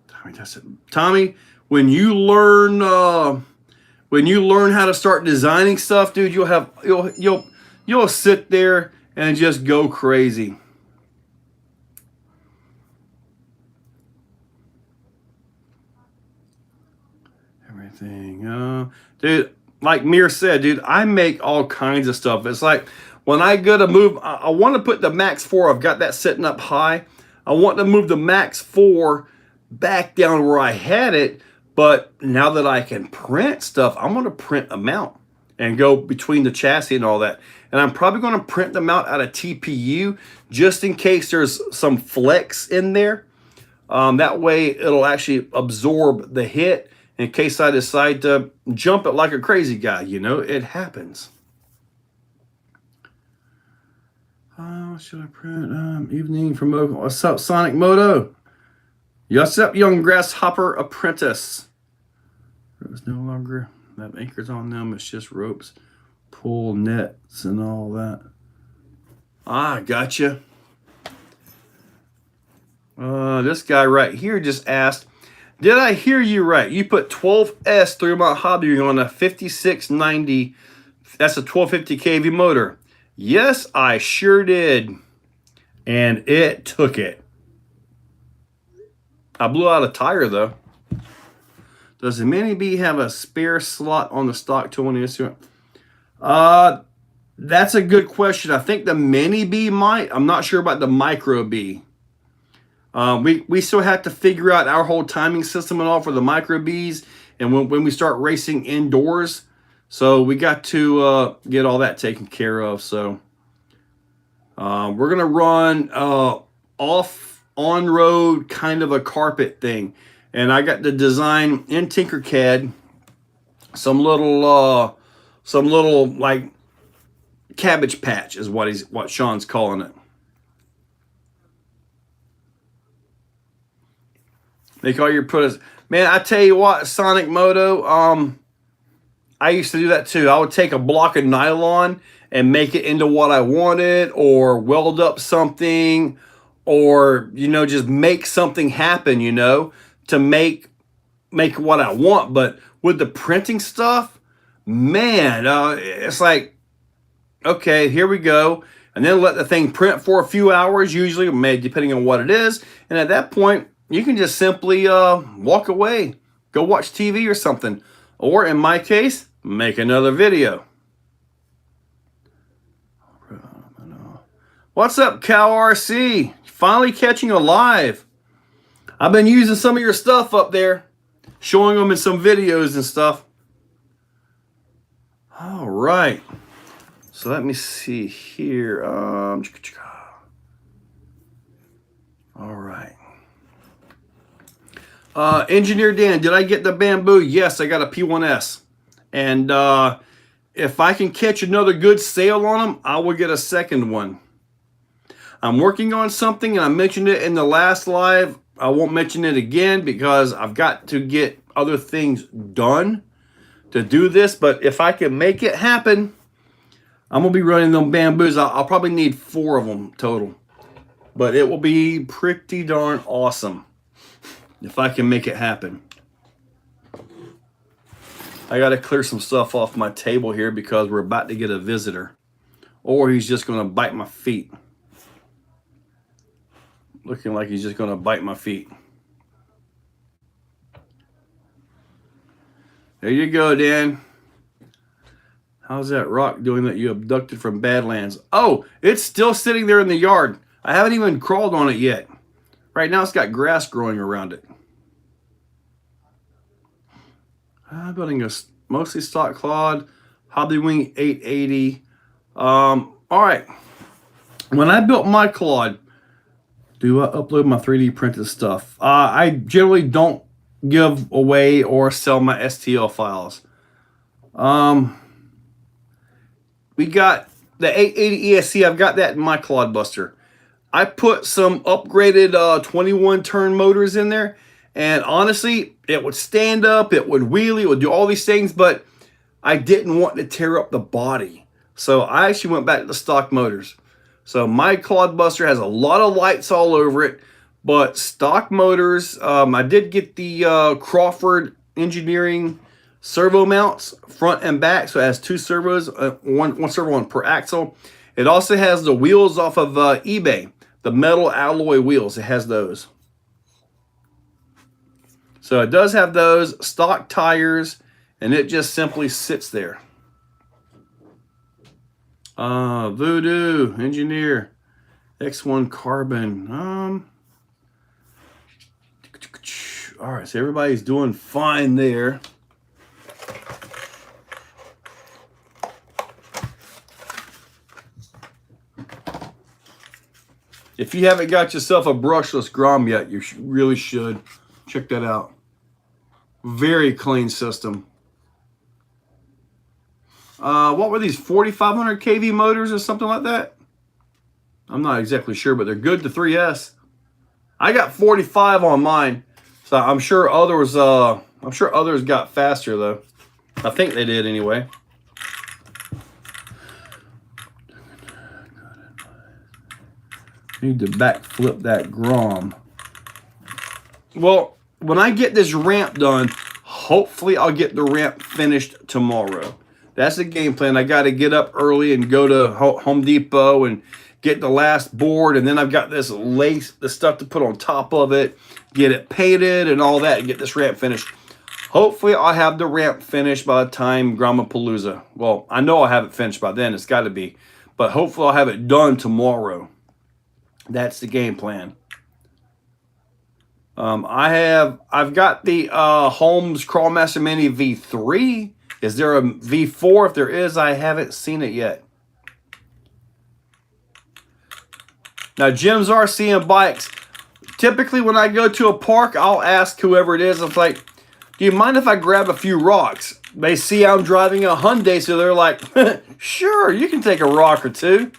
Tommy, that's it. Tommy, when you learn how to start designing stuff, dude, you'll sit there and just go crazy. Everything, dude. Like Mir said, dude, I make all kinds of stuff. It's like when I go to move, I want to put the Max 4, I've got that sitting up high. I want to move the Max 4 back down where I had it, but now that I can print stuff, I'm going to print them out and go between the chassis and all that. And I'm probably going to print them out of TPU just in case there's some flex in there. That way it'll actually absorb the hit in case I decide to jump it like a crazy guy. You know, it happens. What should I print? Evening from Oakland. What's up, Sonic Moto? What's up, young grasshopper apprentice? It's no longer have anchors on them. It's just ropes, pull nets, and all that. Ah, gotcha. This guy right here just asked, did I hear you right? You put 12S through my hobby on a 5690. That's a 1250 kV motor. Yes, I sure did. And it took it. I blew out a tire though. Does the Mini B have a spare slot on the stock tool in the That's a good question. I think the Mini B might. I'm not sure about the Micro B. We still have to figure out our whole timing system and all for the Micro Bs, and when we start racing indoors. So we got to get all that taken care of. So we're going to run off on-road kind of a carpet thing. And I got the design in Tinkercad, some little like cabbage patch is what Sean's calling it. Make all your products. Man, I tell you what, Sonic Moto, I used to do that too. I would take a block of nylon and make it into what I wanted, or weld up something, or, you know, just make something happen, you know, to make what I want. But with the printing stuff, man, it's like, okay, here we go. And then let the thing print for a few hours, usually, maybe depending on what it is. And at that point, you can just simply walk away, go watch TV or something. Or in my case, make another video. What's up, Cow RC? Finally catching a live. I've been using some of your stuff up there, showing them in some videos and stuff. All right. So let me see here. All right. Engineer Dan, did I get the bamboo? Yes, I got a P1S. And if I can catch another good sale on them, I will get a second one. I'm working on something, and I mentioned it in the last live. I won't mention it again because I've got to get other things done to do this. But if I can make it happen, I'm going to be running them bamboos. I'll probably need 4 of them total. But it will be pretty darn awesome if I can make it happen. I got to clear some stuff off my table here because we're about to get a visitor. Or he's just going to bite my feet. Looking like he's just going to bite my feet. There you go, Dan. How's that rock doing that you abducted from Badlands? Oh, it's still sitting there in the yard. I haven't even crawled on it yet. Right now it's got grass growing around it. I'm building a mostly stock Claude, Hobbywing 880. All right. When I built my Claude, do I upload my 3D printed stuff? I generally don't give away or sell my STL files. We got the 880 ESC. I've got that in my Claude Buster. I put some upgraded 21 turn motors in there, and honestly, it would stand up, it would wheelie, it would do all these things, but I didn't want to tear up the body. So I actually went back to the stock motors. So my Claude Buster has a lot of lights all over it, but stock motors. I did get the Crawford Engineering servo mounts, front and back, so it has 2 servos, one servo on per axle. It also has the wheels off of eBay, the metal alloy wheels. It has those. So it does have those, stock tires, and it just simply sits there. Voodoo, Engineer, X1 Carbon. All right, so everybody's doing fine there. If you haven't got yourself a brushless Grom yet, you really should. Check that out. Very clean system. What were these, 4,500 kV motors or something like that? I'm not exactly sure, but they're good to 3S. I got 45 on mine, so I'm sure others got faster though. I think they did anyway. Need to backflip that Grom. Well, when I get this ramp done, hopefully I'll get the ramp finished tomorrow. That's the game plan. I got to get up early and go to Home Depot and get the last board, and then I've got this lace, the stuff to put on top of it, get it painted and all that, and get this ramp finished. Hopefully I'll have the ramp finished by the time Gramapalooza. Well, I know I'll have it finished by then. It's got to be. But hopefully I'll have it done tomorrow. That's the game plan. I've got the Holmes Crawlmaster Mini V3. Is there a V4? If there is, I haven't seen it yet. Now, Jim's RC and Bikes. Typically, when I go to a park, I'll ask whoever it is, I'm like, do you mind if I grab a few rocks? They see I'm driving a Hyundai, so they're like, sure, you can take a rock or two.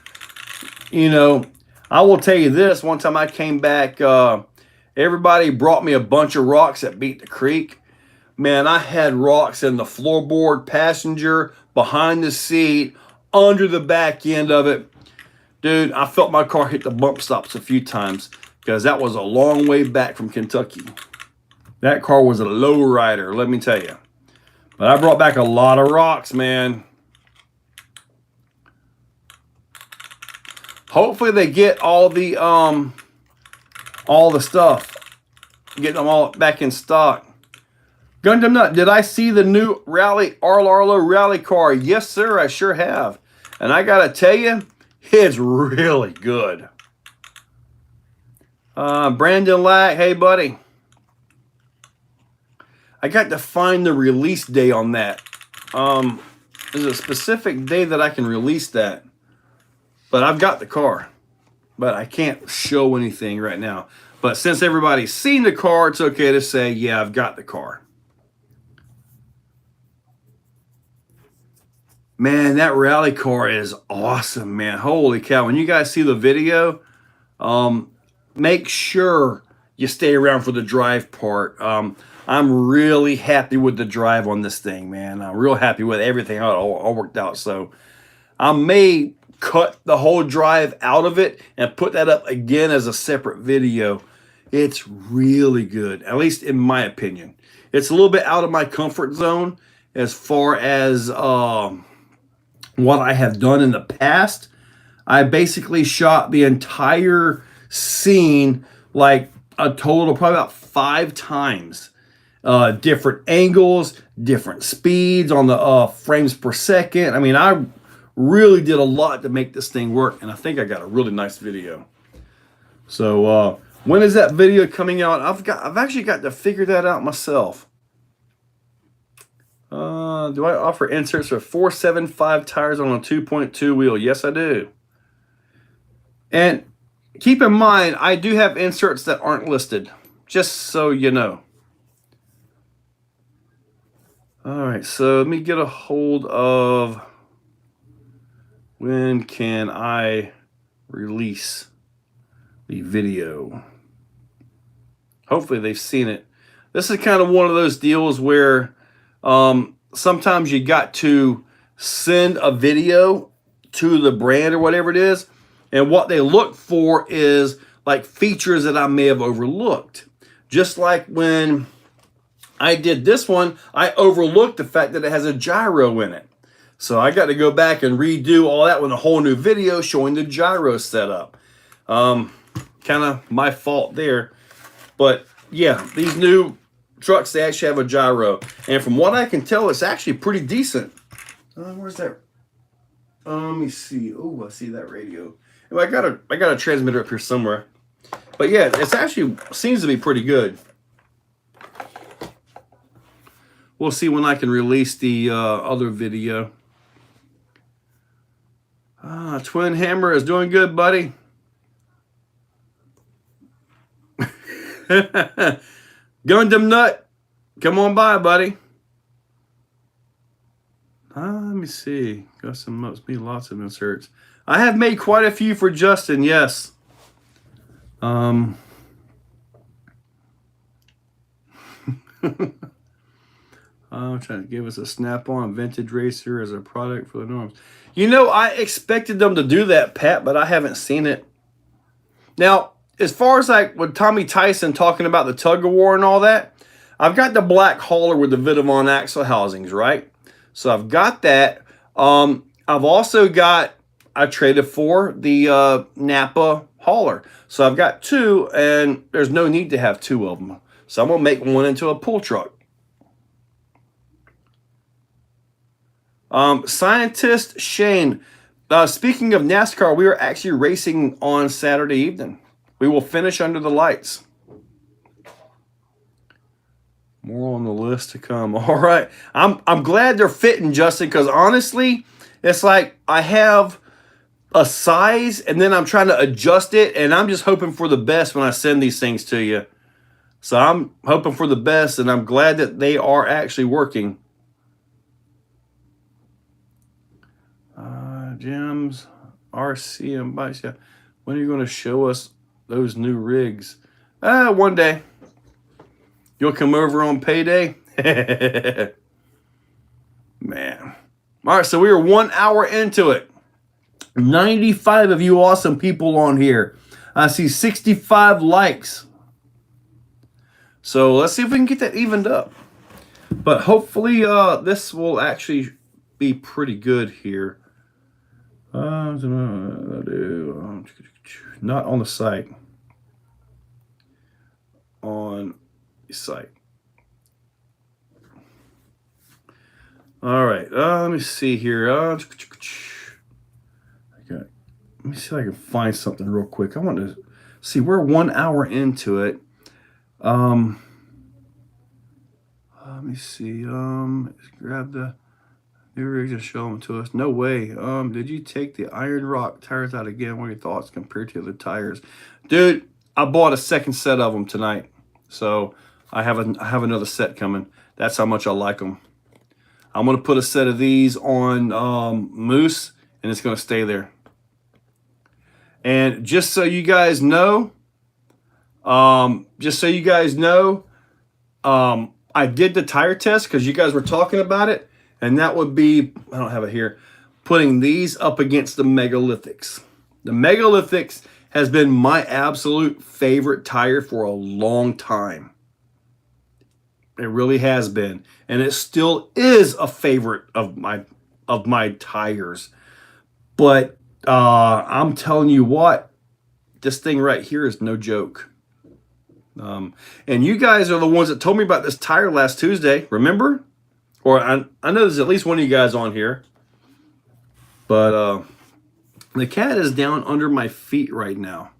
You know, I will tell you this. One time I came back, everybody brought me a bunch of rocks that beat the creek. Man, I had rocks in the floorboard, passenger, behind the seat, under the back end of it. Dude, I felt my car hit the bump stops a few times because that was a long way back from Kentucky. That car was a low rider, let me tell you. But I brought back a lot of rocks, man. Hopefully they get all the stuff. Getting them all back in stock. Gundam Nut, did I see the new Arlo rally car? Yes, sir, I sure have. And I gotta tell you, it's really good. Brandon Lack, hey buddy. I got to find the release day on that. There's a specific day that I can release that. But I've got the car. But I can't show anything right now. But since everybody's seen the car, it's okay to say, yeah, I've got the car. Man, that rally car is awesome, man. Holy cow. When you guys see the video, make sure you stay around for the drive part. I'm really happy with the drive on this thing, man. I'm real happy with everything, how it all worked out. So I may cut the whole drive out of it and put that up again as a separate video. It's really good, at least in my opinion. It's a little bit out of my comfort zone as far as what I have done in the past. I basically shot the entire scene like a total probably about 5 times. Different angles, different speeds on the frames per second. I mean, I really did a lot to make this thing work, and I think I got a really nice video. So when is that video coming out? I've actually got to figure that out myself. Do I offer inserts for 475 tires on a 2.2 wheel? Yes, I do. And keep in mind, I do have inserts that aren't listed, just so you know. All right, so let me get a hold of when can I release the video. Hopefully they've seen it. This is kind of one of those deals where sometimes you got to send a video to the brand or whatever it is, and what they look for is like features that I may have overlooked. Just like when I did this one, I overlooked the fact that it has a gyro in it. So I got to go back and redo all that with a whole new video showing the gyro setup. Kind of my fault there. But yeah, these new trucks, they actually have a gyro. And from what I can tell, it's actually pretty decent. Where's that? Let me see. Oh, I see that radio. I got a transmitter up here somewhere. But yeah, it's actually seems to be pretty good. We'll see when I can release the other video. Twin Hammer is doing good, buddy. Gundam Nut, come on by, buddy. Let me see. Got some must be lots of inserts. I have made quite a few for Justin, yes. I'm trying to give us a Snap-on vintage racer as a product for the norms. You know, I expected them to do that, Pat, but I haven't seen it. Now, as far as like with Tommy Tyson talking about the tug of war and all that, I've got the black hauler with the Vitavon axle housings, right? So I've got that. I've also got, I traded for the Napa hauler. So I've got 2, and there's no need to have 2 of them. So I'm going to make one into a pull truck. Scientist Shane. Speaking of NASCAR, we are actually racing on Saturday evening. We will finish under the lights. More on the list to come. All right. I'm glad they're fitting, Justin, because honestly, it's like I have a size and then I'm trying to adjust it, and I'm just hoping for the best when I send these things to you. So I'm hoping for the best, and I'm glad that they are actually working. Gems, RC, and bikes. Yeah. When are you going to show us those new rigs? One day. You'll come over on payday? Man. All right, so we are 1 hour into it. 95 of you awesome people on here. I see 65 likes. So let's see if we can get that evened up. But hopefully this will actually be pretty good here. Not on the site. On the site. All right. Let me see here. Let me see if I can find something real quick. I want to see. We're 1 hour into it. Let me see. Let's grab the new rigs and show them to us. No way. Did you take the Iron Rock tires out again? What are your thoughts compared to the tires? Dude, I bought a second set of them tonight. So I have another set coming. That's how much I like them. I'm going to put a set of these on Moose, and it's going to stay there. And just so you guys know, I did the tire test because you guys were talking about it. And that would be, I don't have it here, putting these up against the Megalithics. The Megalithics has been my absolute favorite tire for a long time. It really has been. And it still is a favorite of my tires. But I'm telling you what, this thing right here is no joke. And you guys are the ones that told me about this tire last Tuesday, remember? Or I know there's at least one of you guys on here. But the cat is down under my feet right now.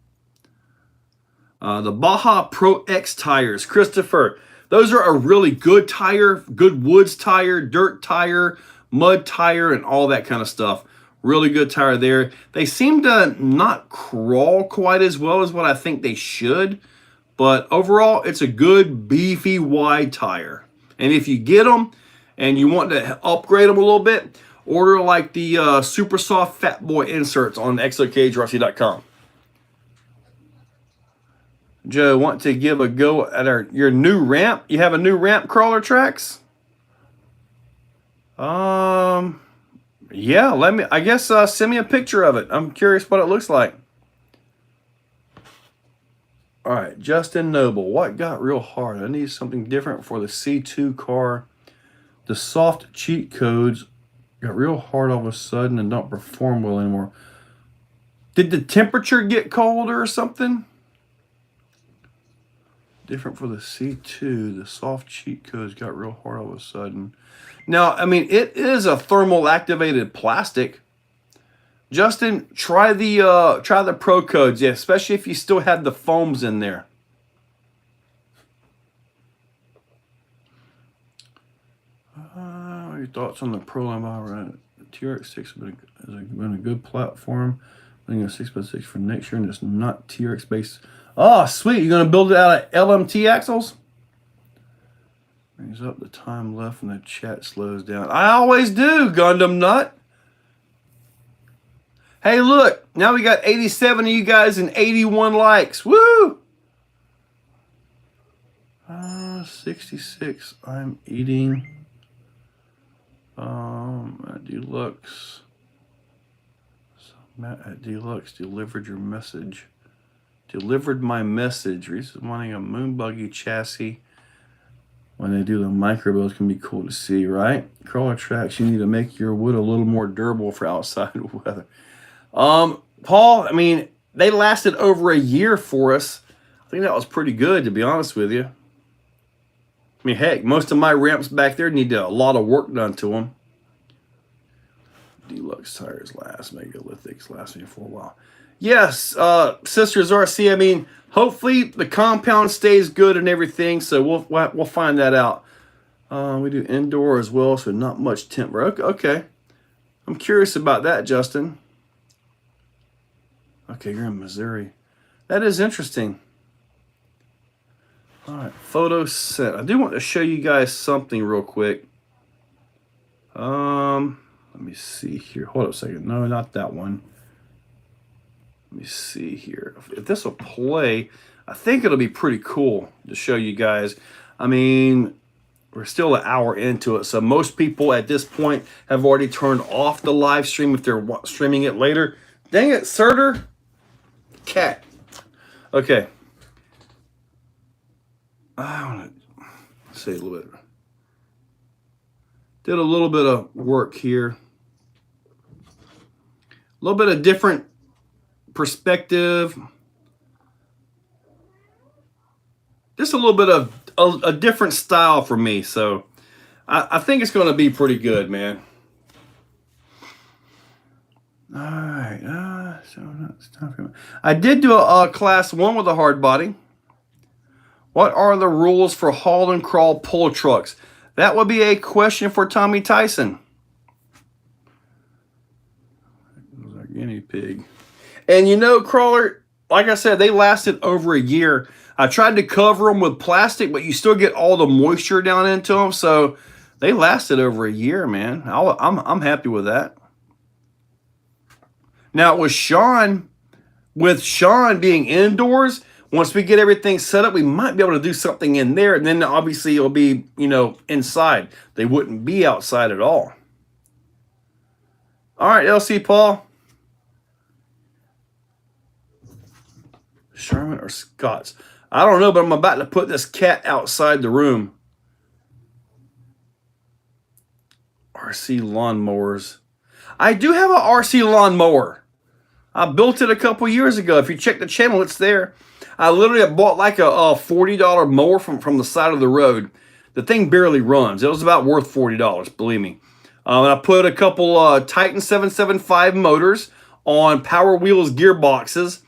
The Baja Pro X tires. Christopher, those are a really good tire. Good woods tire, dirt tire, mud tire, and all that kind of stuff. Really good tire there. They seem to not crawl quite as well as what I think they should. But overall, it's a good, beefy, wide tire. And if you get them, and you want to upgrade them a little bit, order like the Super Soft Fat Boy inserts on exocagedrc.com. Joe, want to give a go at your new ramp? You have a new ramp, Crawler Tracks? Yeah, send me a picture of it. I'm curious what it looks like. All right, Justin Noble, what got real hard? I need something different for the C2 car. The soft cheat codes got real hard all of a sudden and don't perform well anymore. Did the temperature get colder or something? Different for the C2. The soft cheat codes got real hard all of a sudden. Now, I mean, it is a thermal activated plastic. Justin, try the Pro codes, yeah, especially if you still have the foams in there. Your thoughts on the Pro Line? The TRX6 has been a good platform. I think a 6x6 for next year, and it's not TRX based. Oh, sweet! You're gonna build it out of LMT axles? Brings up the time left, and the chat slows down. I always do, Gundam Nut. Hey, look! Now we got 87 of you guys and 81 likes. Woo! 66. I'm eating. At Deluxe. So Matt at Deluxe delivered your message. Delivered my message. Reese is wanting a moon buggy chassis. When they do the micro builds, can be cool to see, right? Crawler Tracks, you need to make your wood a little more durable for outside weather. Paul, I mean, they lasted over a year for us. I think that was pretty good, to be honest with you. I mean, heck, most of my ramps back there need a lot of work done to them. Deluxe tires last. Megalithics last me for a while. Yes, Sisters RC. I mean, hopefully the compound stays good and everything. So we'll find that out. We do indoor as well, so not much temp. Okay. I'm curious about that, Justin. Okay, you're in Missouri. That is interesting. All right, photo set. I do want to show you guys something real quick. Let me see here. Hold up a second. No, not that one. Let me see here. If this will play, I think it'll be pretty cool to show you guys. I mean, we're still an hour into it, so most people at this point have already turned off the live stream if they're streaming it later. Dang it, Surter. Cat. Okay. I want to say a little bit. Did a little bit of work here. A little bit of different perspective. Just a little bit of a different style for me. So I think it's going to be pretty good, man. All right. So it's time for me. I did do a class 1 with a hard body. What are the rules for haul and crawl pull trucks? That would be a question for Tommy Tyson. Our guinea pig. And you know, Crawler, like I said, they lasted over a year. I tried to cover them with plastic, but you still get all the moisture down into them. So they lasted over a year, man. I'm happy with that. Now, with Sean being indoors, once we get everything set up, we might be able to do something in there. And then obviously it'll be, inside. They wouldn't be outside at all. All right, LC Paul. Sherman or Scott's? I don't know, but I'm about to put this cat outside the room. RC lawnmowers. I do have an RC lawnmower. I built it a couple years ago. If you check the channel, it's there. I literally bought like a $40 mower from the side of the road. The thing barely runs. It was about worth $40, believe me. And I put a couple Titan 775 motors on Power Wheels gearboxes.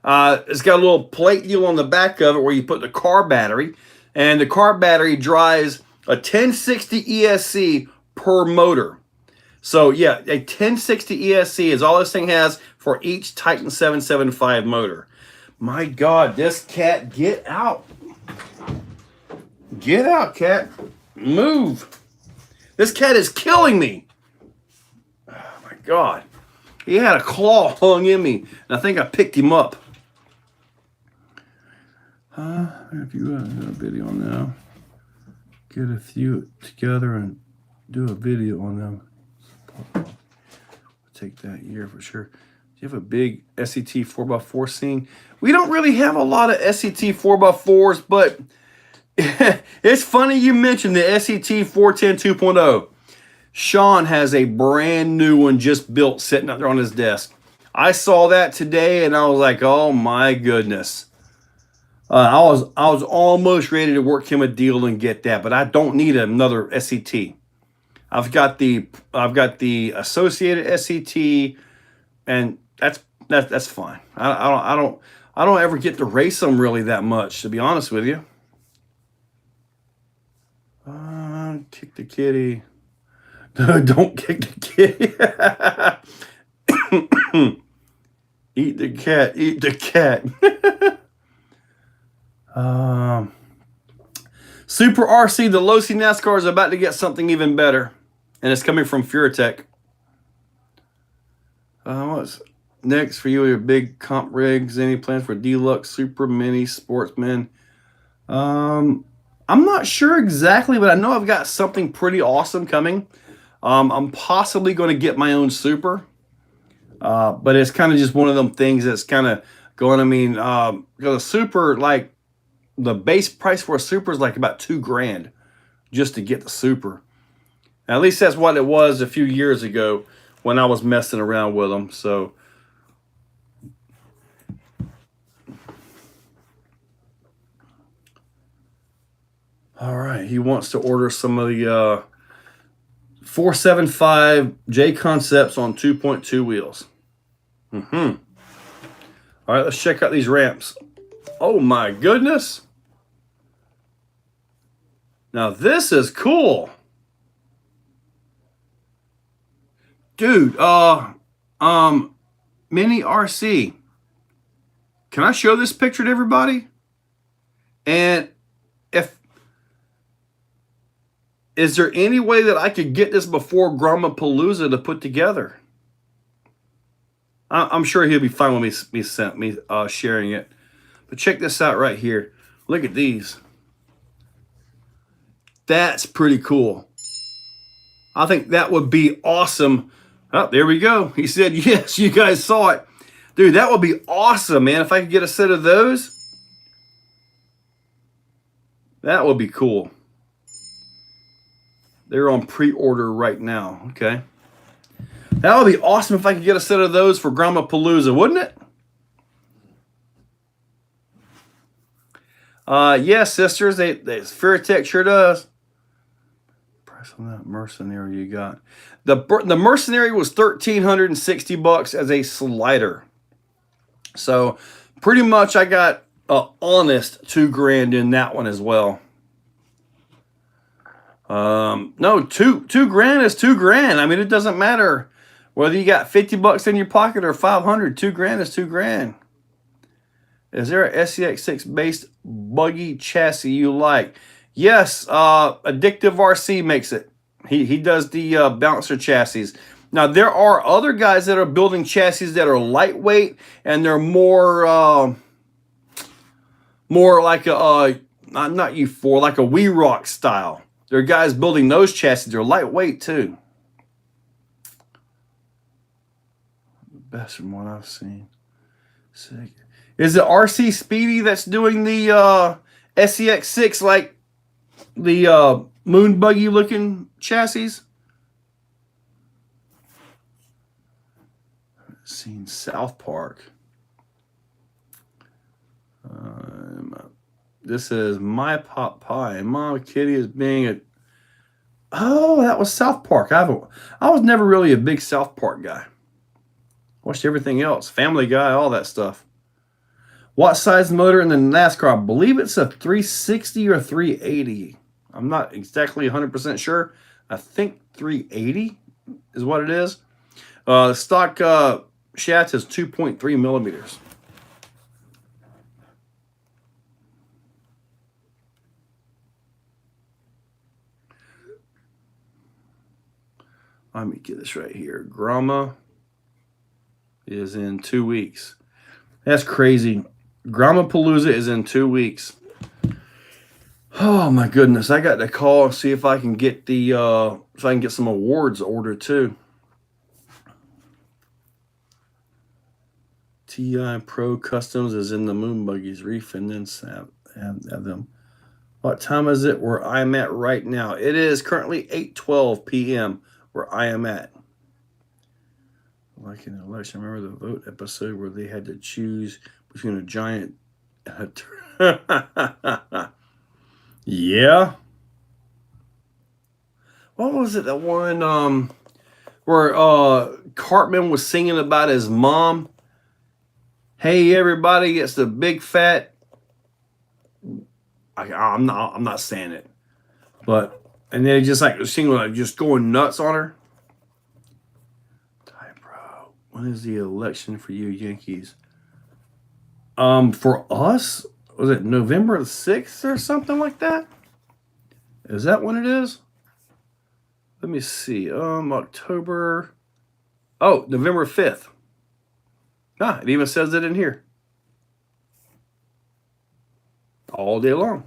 It's got a little plate deal on the back of it where you put the car battery. And the car battery drives a 1060 ESC per motor. So yeah, a 1060 ESC is all this thing has for each Titan 775 motor. My God, this cat, get out. Get out, cat. Move. This cat is killing me. Oh my God. He had a claw hung in me, and I think I picked him up. If you want to do a video on them, get a few together and do a video on them. I'll take that year for sure. Do you have a big SET 4x4 scene? We don't really have a lot of SET 4x4s, but it's funny you mentioned the SET 410 2.0. Sean has a brand new one just built sitting out there on his desk. I saw that today and I was like, oh my goodness. I was almost ready to work him a deal and get that, but I don't need another SET. I've got the associated SET, and that's fine. I don't ever get to race them really that much, to be honest with you. Kick the kitty. Don't kick the kitty. Eat the cat. Eat the cat. Super RC, the low C NASCAR is about to get something even better, and it's coming from Furatech. What's next for you? Your big comp rigs? Any plans for deluxe, super, mini, sportsman? I'm not sure exactly, but I know I've got something pretty awesome coming. I'm possibly going to get my own super, but it's kind of just one of them things that's kind of going. I mean, because a super, like the base price for a super is like about $2,000 just to get the super. At least that's what it was a few years ago when I was messing around with them. So. All right, he wants to order some of the 475 J Concepts on 2.2 wheels. All right, let's check out these ramps. Oh my goodness. Now this is cool. Dude, Mini RC. Can I show this picture to everybody? And is there any way that I could get this before Gramapalooza to put together? I'm sure he'll be fine with me sharing it. But check this out right here. Look at these. That's pretty cool. I think that would be awesome. Oh, there we go. He said, yes, you guys saw it. Dude, that would be awesome, man. If I could get a set of those, that would be cool. They're on pre-order right now. Okay. That would be awesome if I could get a set of those for Gramapalooza, wouldn't it? Yes, sisters. Feratech sure does. Price on that Mercenary you got. The Mercenary was $1,360 as a slider. So pretty much I got an honest $2,000 in that one as well. No, $2,000 is $2,000. I mean, it doesn't matter whether you got $50 in your pocket or $500. $2,000 is $2,000. Is there a SCX6 based buggy chassis you like? Yes, Addictive RC makes it. He does the bouncer chassis. Now there are other guys that are building chassis that are lightweight and they're more like a not U4, like a We Rock style. There are guys building those chassis. They're lightweight too. Best from what I've seen. Sick. Is it RC Speedy that's doing the SCX6 like the moon buggy looking chassis? I've seen South Park. This is My Pot Pie. And Mom Kitty is being a... Oh, that was South Park. I was never really a big South Park guy. Watched everything else. Family Guy, all that stuff. What size motor in the NASCAR? I believe it's a 360 or 380. I'm not exactly 100% sure. I think 380 is what it is. The stock shaft is 2.3 millimeters. Let me get this right here. Grama is in 2 weeks. That's crazy. Gramapalooza is in 2 weeks. Oh my goodness! I got to call and see if I can get the if I can get some awards ordered too. TI Pro Customs is in the moon buggies reef and then have them. What time is it where I'm at right now? It is currently 8:12 p.m. where I am at. Like in the election, remember the vote episode where they had to choose between a giant yeah. What was it? That one where Cartman was singing about his mom. Hey everybody, it's the big fat. I'm not saying it, but and then just like singing, like just going nuts on her. Bro, when is the election for you Yankees? For us, was it November 6th or something like that? Is that when it is? Let me see. October. Oh, November 5th. Ah, it even says it in here. All day long.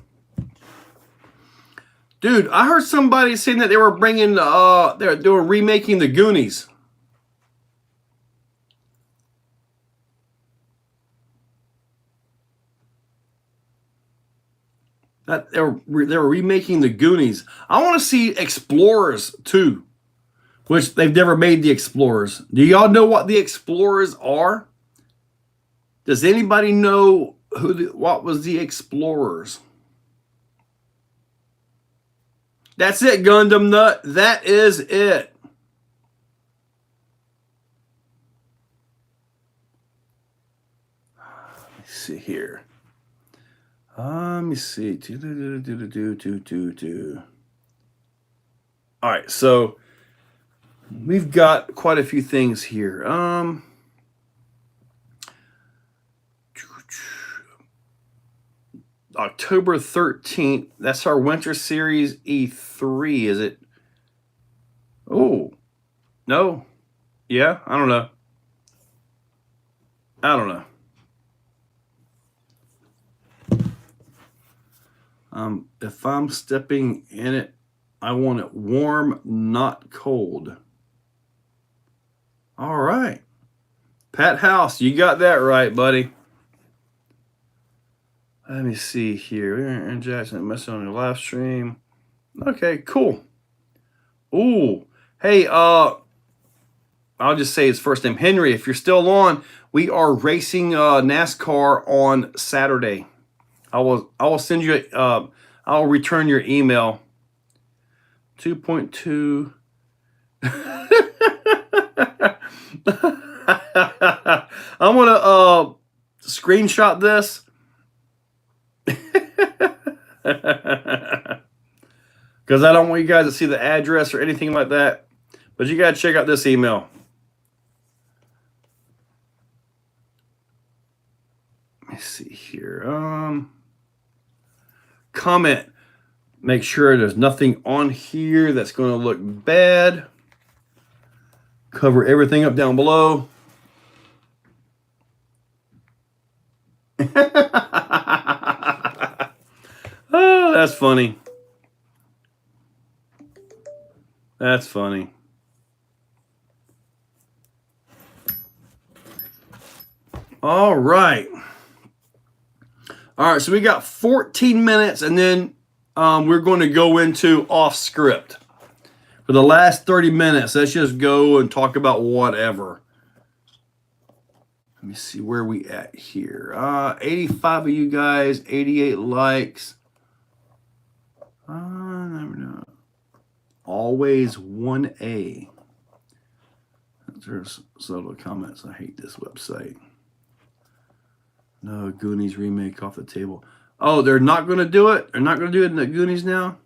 Dude, I heard somebody saying that they were bringing, they were remaking the Goonies. That they were remaking the Goonies. I want to see Explorers too, which they've never made the Explorers. Do y'all know what the Explorers are? Does anybody know what was the Explorers? That's it, Gundam Nut. That is it. Let's see here. Let me see. All right, so we've got quite a few things here. October 13th. That's our Winter Series E3, is it? Oh, no. Yeah, I don't know. I don't know. If I'm stepping in it, I want it warm, not cold. All right. Pat House, you got that right, buddy. Let me see here. Aaron Jackson, messing on your live stream. Okay, cool. Ooh. Hey, I'll just say his first name, Henry. If you're still on, we are racing NASCAR on Saturday. I will send you. I'll return your email. 2.2. I'm gonna screenshot this. Because I don't want you guys to see the address or anything like that. But you got to check out this email. Let me see here. Comment. Make sure there's nothing on here that's going to look bad. Cover everything up down below. Oh, that's funny. That's funny. All right. All right, so we got 14 minutes, and then we're going to go into off script. For the last 30 minutes, let's just go and talk about whatever. Let me see where we at here. 85 of you guys, 88 likes. Never know. Always 1A. There's several comments. I hate this website. No, Goonies remake off the table. Oh, they're not going to do it? They're not going to do it in the Goonies now?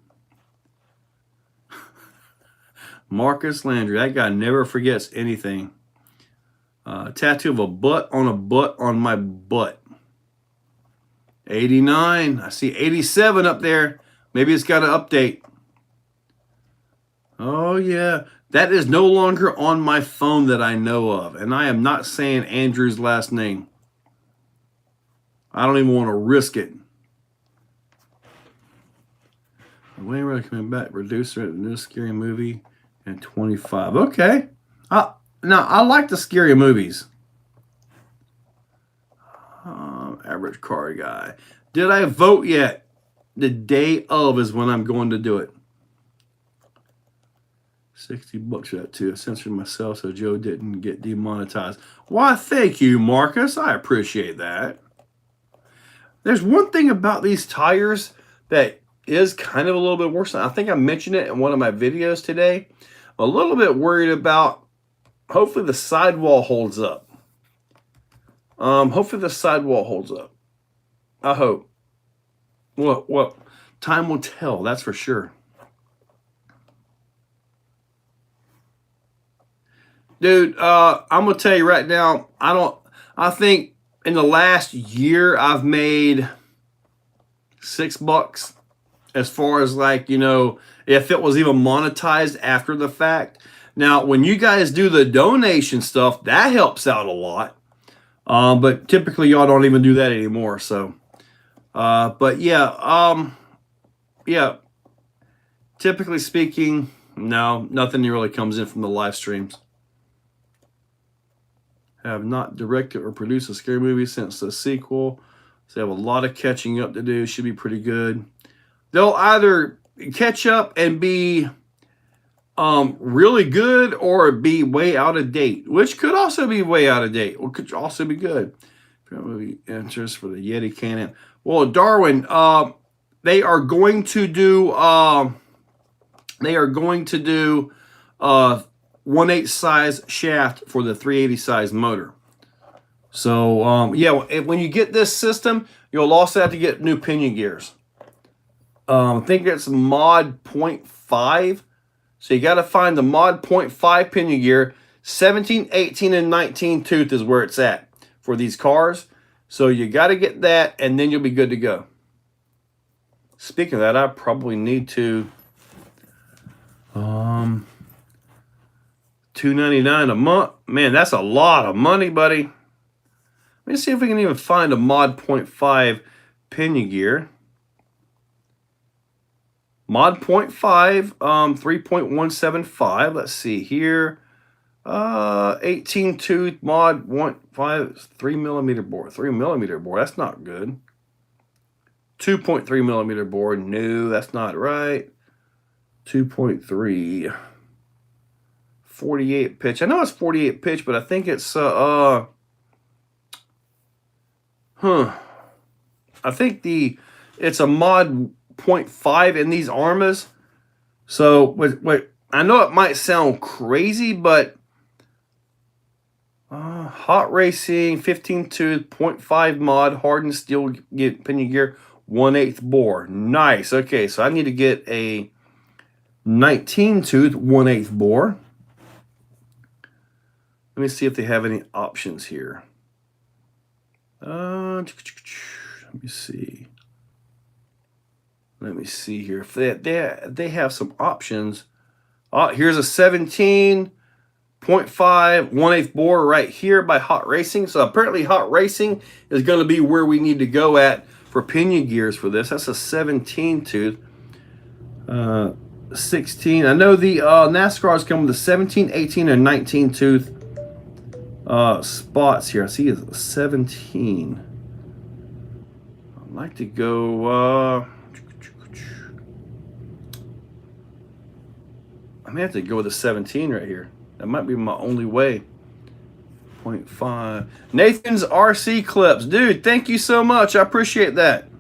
Marcus Landry. That guy never forgets anything. Tattoo of a butt on my butt. 89. I see 87 up there. Maybe it's got an update. Oh, yeah. That is no longer on my phone that I know of. And I am not saying Andrew's last name. I don't even want to risk it. Wayne Really coming back. Producer of the new scary movie and 25. Okay. Now, I like the scary movies. Average car guy. Did I vote yet? The day of is when I'm going to do it. 60 bucks for that too. I censored myself so Joe didn't get demonetized. Why, thank you, Marcus. I appreciate that. There's one thing about these tires that is kind of a little bit worse. I think I mentioned it in one of my videos today. A little bit worried about, hopefully the sidewall holds up. Hopefully the sidewall holds up. I hope. Well, time will tell, that's for sure. Dude, I'm going to tell you right now, I think in the last year I've made $6 as far as like, you know, if it was even monetized after the fact. Now, when you guys do the donation stuff, that helps out a lot. But typically y'all don't even do that anymore. So, but yeah, typically speaking, no, nothing really comes in from the live streams. Have not directed or produced a scary movie since the sequel. So they have a lot of catching up to do. Should be pretty good. They'll either catch up and be really good or be way out of date, which could also be way out of date, or could also be good. Movie interest for the Yeti cannon. Well, Darwin, they are going to do They are going to do 1/8 size shaft for the 380 size motor. So yeah, when you get this system, you'll also have to get new pinion gears. I think it's mod 0.5. So you got to find the mod 0.5 pinion gear. 17, 18, and 19 tooth is where it's at for these cars. So you got to get that, and then you'll be good to go. Speaking of that, I probably need to $2.99 a month. Man, that's a lot of money, buddy. Let me see if we can even find a mod 0.5 pinion gear. Mod 0.5, 3.175. Let's see here. 18 tooth mod 1.5, 3mm bore. 3mm bore, that's not good. 2.3mm bore, no, that's not right. 2.3. 48 pitch. I know it's 48 pitch, but I think it's I think it's a mod 0.5 in these Armas. So wait, I know it might sound crazy, but hot racing 15 tooth 0.5 mod hardened steel pinion gear 1/8 bore. Nice. Okay, so I need to get a 19 tooth 1/8 bore. Let me see if they have any options here. Let me see. Let me see here. If they have some options. Here's a 17.5 1/8 bore right here by Hot Racing. So apparently Hot Racing is going to be where we need to go at for pinion gears for this. That's a 17 tooth. 16. I know the NASCARs come with the 17, 18, and 19 tooth spots here. I see it's 17. I'd like to go I may have to go with a 17 right here. That might be my only way. 0.5. Nathan's RC clips. Dude, thank you so much. I appreciate that.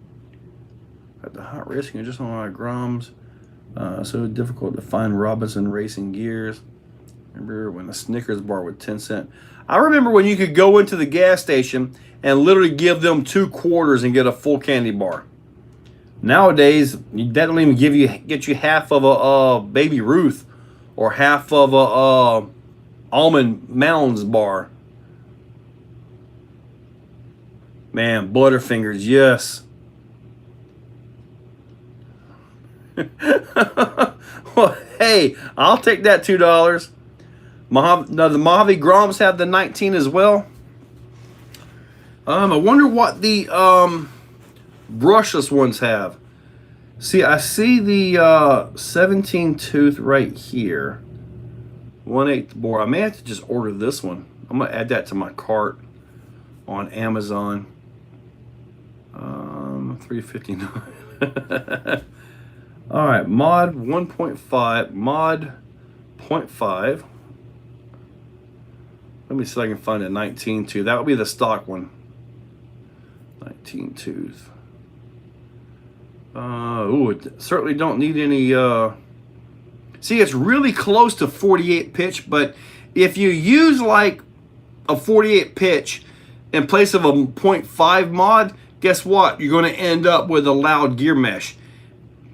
Got the Hot Racing and just on my grums. So difficult to find Robinson Racing gears. Remember when the Snickers bar was 10 cents? I remember when you could go into the gas station and literally give them 2 quarters and get a full candy bar. Nowadays, that don't even get you half of a Baby Ruth or half of a Almond Mounds bar. Man, Butterfingers, yes. Well, hey, I'll take that $2. Now the Mojave Groms have the 19 as well. I wonder what the brushless ones have. See, I see the 17 tooth right here. 1/8 bore. I may have to just order this one. I'm gonna add that to my cart on Amazon. $3.59. All right, mod 1.5, mod 0.5. Let me see if I can find a 19 tooth. That would be the stock one. 19 tooth. Certainly don't need any. See, it's really close to 48 pitch, but if you use like a 48 pitch in place of a 0.5 mod, guess what? You're going to end up with a loud gear mesh.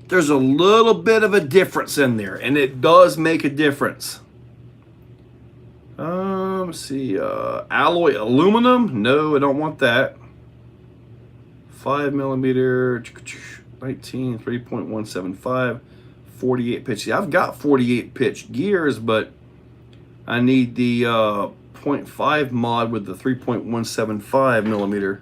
There's a little bit of a difference in there, and it does make a difference. Let's see. Alloy aluminum? No, I don't want that. 5mm, 19, 3.175, 48 pitch. See, I've got 48 pitch gears, but I need the 0.5 mod with the 3.175mm.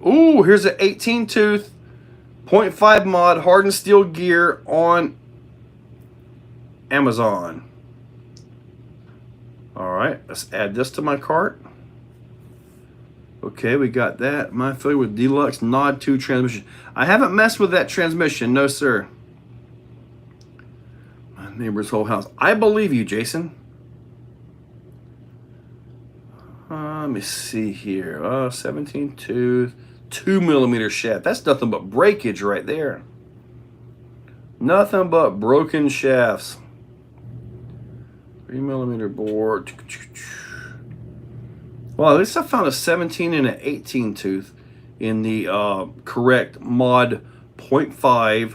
Ooh, here's an 18 tooth 0.5 mod hardened steel gear on Amazon. All right, let's add this to my cart. Okay, we got that. Am I familiar with Deluxe Nod 2 transmission? I haven't messed with that transmission, no sir. My neighbor's whole house. I believe you, Jason. Let me see here. 17 tooth, 2mm shaft. That's nothing but breakage right there. Nothing but broken shafts. 3mm board. Well, at least I found a 17 and an 18 tooth in the correct mod 0.5.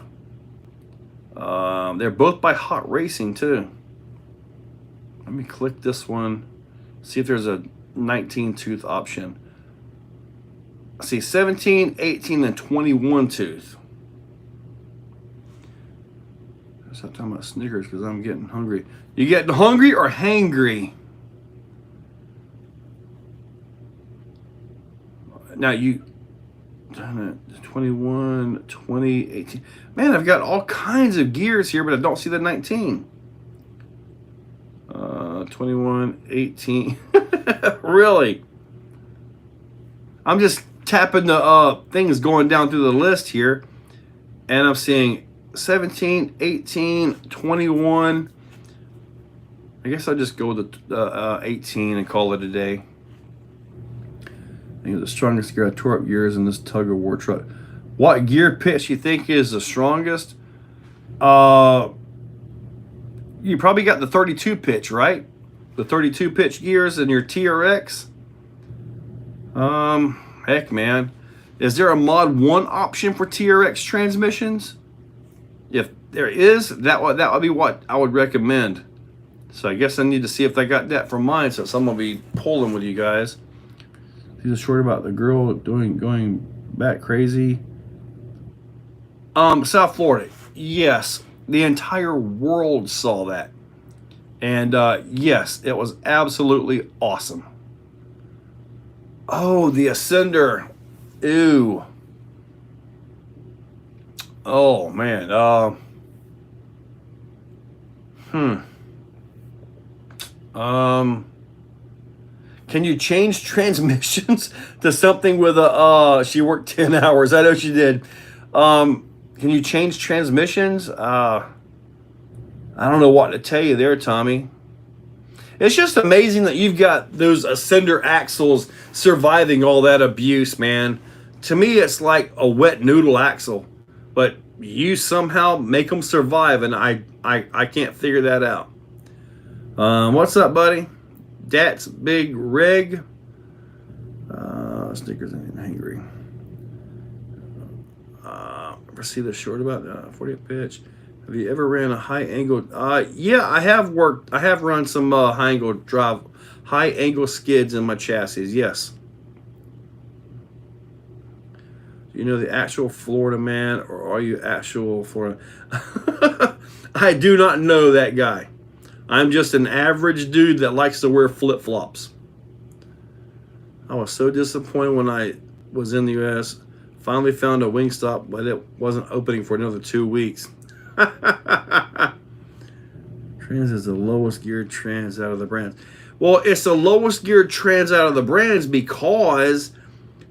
They're both by Hot Racing too. Let me click this one, see if there's a 19 tooth option. I see 17, 18, and 21 tooth. Stop talking about Snickers because I'm getting hungry. You getting hungry or hangry? Now you 21, 20, 18. Man, I've got all kinds of gears here, but I don't see the 19. 21, 18. Really? I'm just tapping the things going down through the list here, and I'm seeing 17, 18, 21. I guess I'll just go with the 18 and call it a day. I think the strongest gear I tore up gears in this tug of war truck. What gear pitch you think is the strongest? You probably got the 32 pitch, right? The 32 pitch gears in your TRX. Heck, man. Is there a mod 1 option for TRX transmissions? If there is, that would be what I would recommend. So I guess I need to see if they got that for mine, since I'm gonna be pulling with you guys. He's a short about the girl going back crazy. South Florida. Yes, the entire world saw that. And yes, it was absolutely awesome. Oh, the Ascender. Ew. Oh, man. Can you change transmissions to something with a, she worked 10 hours. I know she did. Can you change transmissions? I don't know what to tell you there, Tommy. It's just amazing that you've got those Ascender axles surviving all that abuse, man. To me, it's like a wet noodle axle, but you somehow make them survive, and I can't figure that out. What's up, buddy? That's Big Rig. Snickers ain't hungry. Ever see the short about 48 pitch? Have you ever ran a high angle? Yeah, I have run some high angle skids in my chassis. Yes. Do you know the actual Florida man, or are you actual Florida? I do not know that guy. I'm just an average dude that likes to wear flip-flops. I was so disappointed when I was in the U.S. Finally found a Wingstop, but it wasn't opening for another 2 weeks. Trans is the lowest geared trans out of the brands. Well, it's the lowest geared trans out of the brands because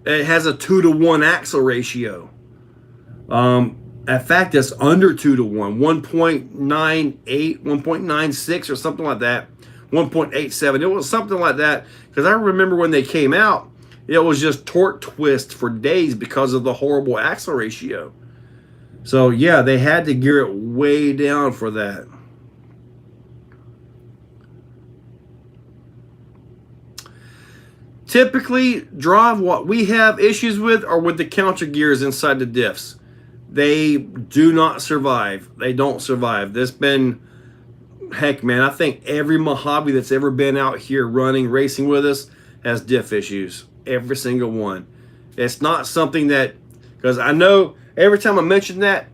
it has a 2-to-1 axle ratio. In fact, it's under 2-to-1, 1.98, 1.96 or something like that, 1.87. It was something like that, because I remember when they came out, it was just torque twist for days because of the horrible axle ratio. So yeah, they had to gear it way down for that. Typically, drive, what we have issues with are with the counter gears inside the diffs. They do not survive. They don't survive. This been, heck, man, I think every Mojave that's ever been out here running, racing with us has diff issues. Every single one. It's not something that, because I know every time I mention that,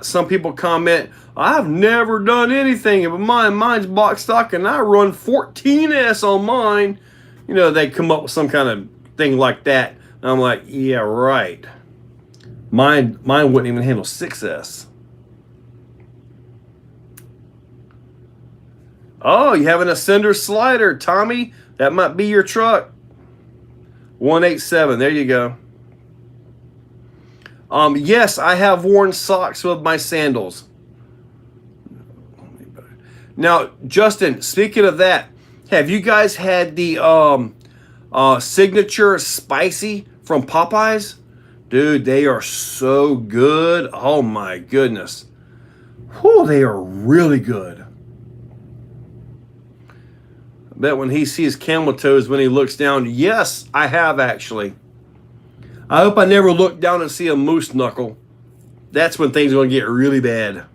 some people comment, I've never done anything, but mine's box stock and I run 14S on mine. You know, they come up with some kind of thing like that. And I'm like, yeah, right. Mine wouldn't even handle 6S. Oh, you have an Ascender slider, Tommy. That might be your truck. 187. There you go. Yes, I have worn socks with my sandals. Now, Justin, speaking of that, have you guys had the signature spicy from Popeyes? Dude, they are so good. Oh my goodness. Whew, they are really good. I bet when he sees camel toes, when he looks down, yes, I have actually. I hope I never look down and see a moose knuckle. That's when things are going to get really bad.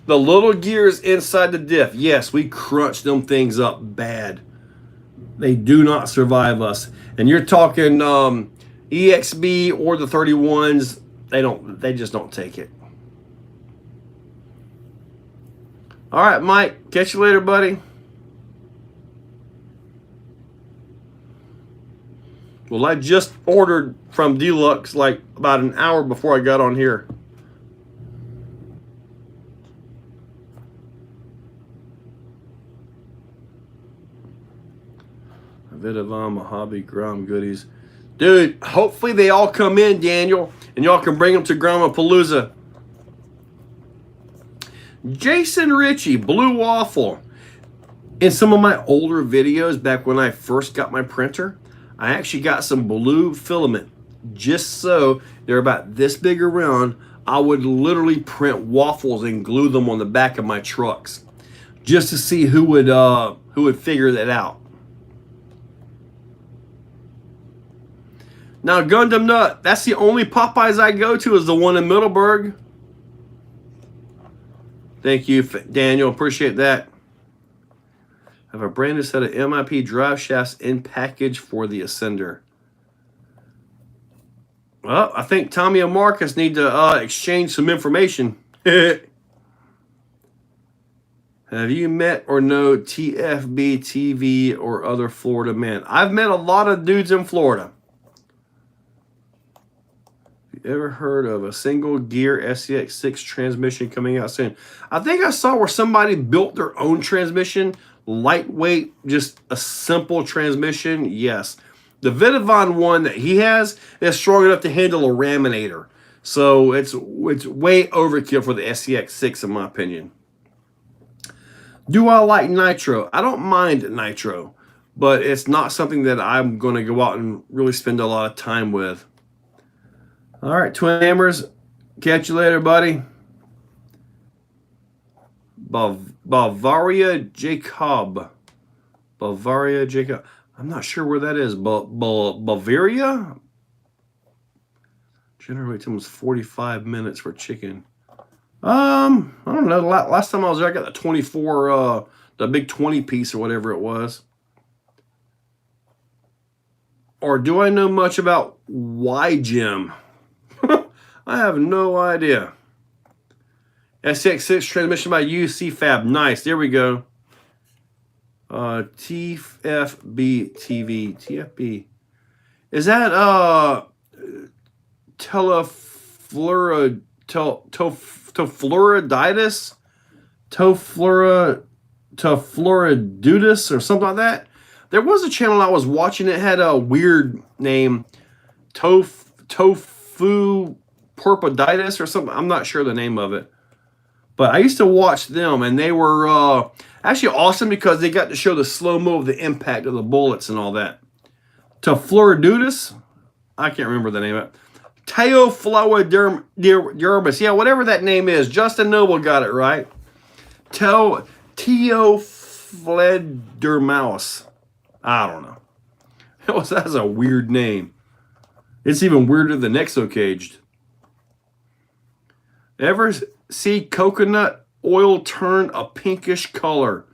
The little gears inside the diff, yes, we crunch them things up bad. They do not survive us. And you're talking EXB or the 31s, they just don't take it. All right, Mike, catch you later, buddy. Well, I just ordered from Deluxe like about an hour before I got on here. Vitavom, Mojave, Grom goodies. Dude, hopefully they all come in, Daniel, and y'all can bring them to Gramapalooza. Jason Ritchie, Blue Waffle. In some of my older videos, back when I first got my printer, I actually got some blue filament. Just so they're about this big around, I would literally print waffles and glue them on the back of my trucks, just to see who would figure that out. Now, Gundam Nut, that's the only Popeyes I go to is the one in Middleburg. Thank you, Daniel. Appreciate that. I have a brand new set of MIP drive shafts in package for the Ascender. Well, I think Tommy and Marcus need to exchange some information. Have you met or know TFB TV or other Florida men? I've met a lot of dudes in Florida. Ever heard of a single gear SCX6 transmission coming out soon? I think I saw where somebody built their own transmission, lightweight, just a simple transmission. Yes, the Vitavan one that he has is strong enough to handle a Raminator, so it's way overkill for the SCX6 in my opinion. Do I like nitro? I don't mind nitro, but it's not something that I'm going to go out and really spend a lot of time with. All right, Twin Hammers, catch you later, buddy. Bavaria Jacob. Bavaria Jacob. I'm not sure where that is. Bavaria? Generally, it was 45 minutes for chicken. I don't know. Last time I was there, I got the 24, the big 20 piece or whatever it was. Or do I know much about Y-Gym? I have no idea. SX6 transmission by UC Nice. There we go. TFB TV. TFB. Is that tofluoriditis? Tofluoriditis or something like that? There was a channel I was watching. It had a weird name. Tofu Porpiditis or something. I'm not sure the name of it. But I used to watch them, and they were actually awesome because they got to show the slow-mo of the impact of the bullets and all that. Tofluoriditis? I can't remember the name of it. Teofloidermis. Yeah, whatever that name is. Justin Noble got it right. Teofledermaus. I don't know. That's a weird name. It's even weirder than Exocaged. Ever see coconut oil turn a pinkish color?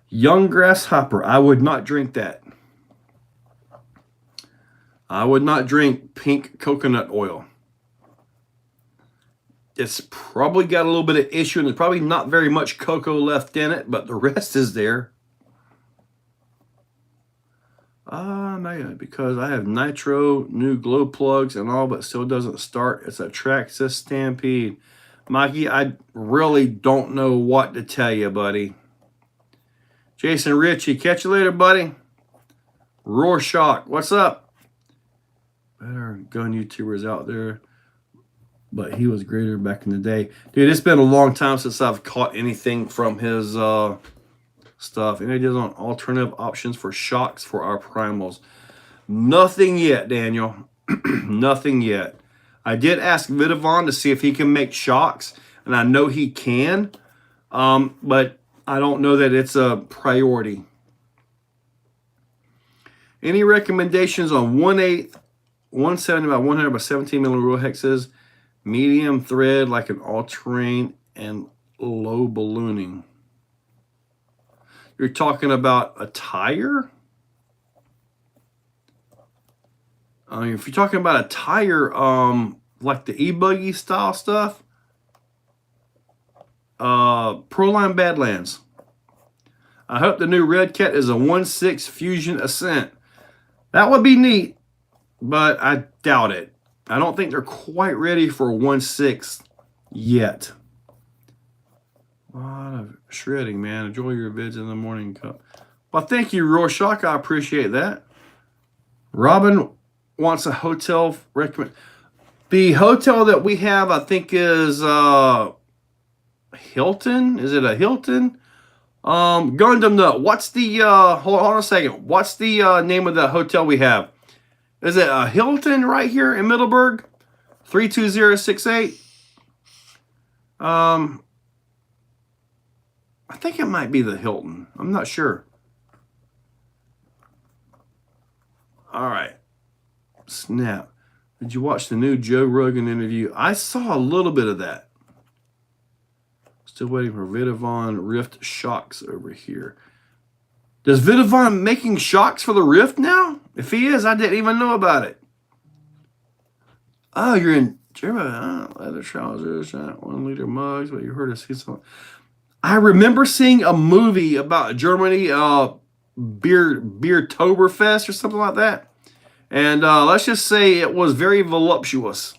Young grasshopper. I would not drink that. I would not drink pink coconut oil. It's probably got a little bit of issue, and there's probably not very much cocoa left in it, but the rest is there. Because I have nitro, new glow plugs and all, but still doesn't start. It's a Traxxas Stampede. Mikey, I really don't know what to tell you, buddy. Jason Ritchie, catch you later, buddy. Rorschach, what's up? Better gun YouTubers out there, but he was greater back in the day. Dude, it's been a long time since I've caught anything from his stuff. And he does on alternative options for shocks for our primals. Nothing yet, Daniel. Nothing yet. I did ask Vidavon to see if he can make shocks, and I know he can, but I don't know that it's a priority. Any recommendations on 1/8, 170 by 100 by 17 millimeter rule hexes, medium thread like an all-terrain, and low ballooning? You're talking about a tire? If you're talking about a tire, like the e-buggy style stuff, Proline Badlands. I hope the new Red Cat is a 1/6 Fusion Ascent. That would be neat, but I doubt it. I don't think they're quite ready for 1/6 yet. A lot of shredding, man. Enjoy your vids in the morning cup. Well, thank you, Rorschach. I appreciate that. Robin wants a hotel recommend. The hotel that we have, I think, is Hilton. Is it a Hilton? Gundam Nut. What's the hold on a second. What's the name of the hotel we have? Is it a Hilton right here in Middleburg? 32068. I think it might be the Hilton. I'm not sure. All right. Snap. Did you watch the new Joe Rogan interview? I saw a little bit of that. Still waiting for Vidavon Rift shocks over here. Does Vidavon making shocks for the Rift now? If he is, I didn't even know about it. Oh, you're in Germany. Leather trousers, 1 liter mugs. But you heard us see something. I remember seeing a movie about Germany, Beertoberfest or something like that. And let's just say it was very voluptuous.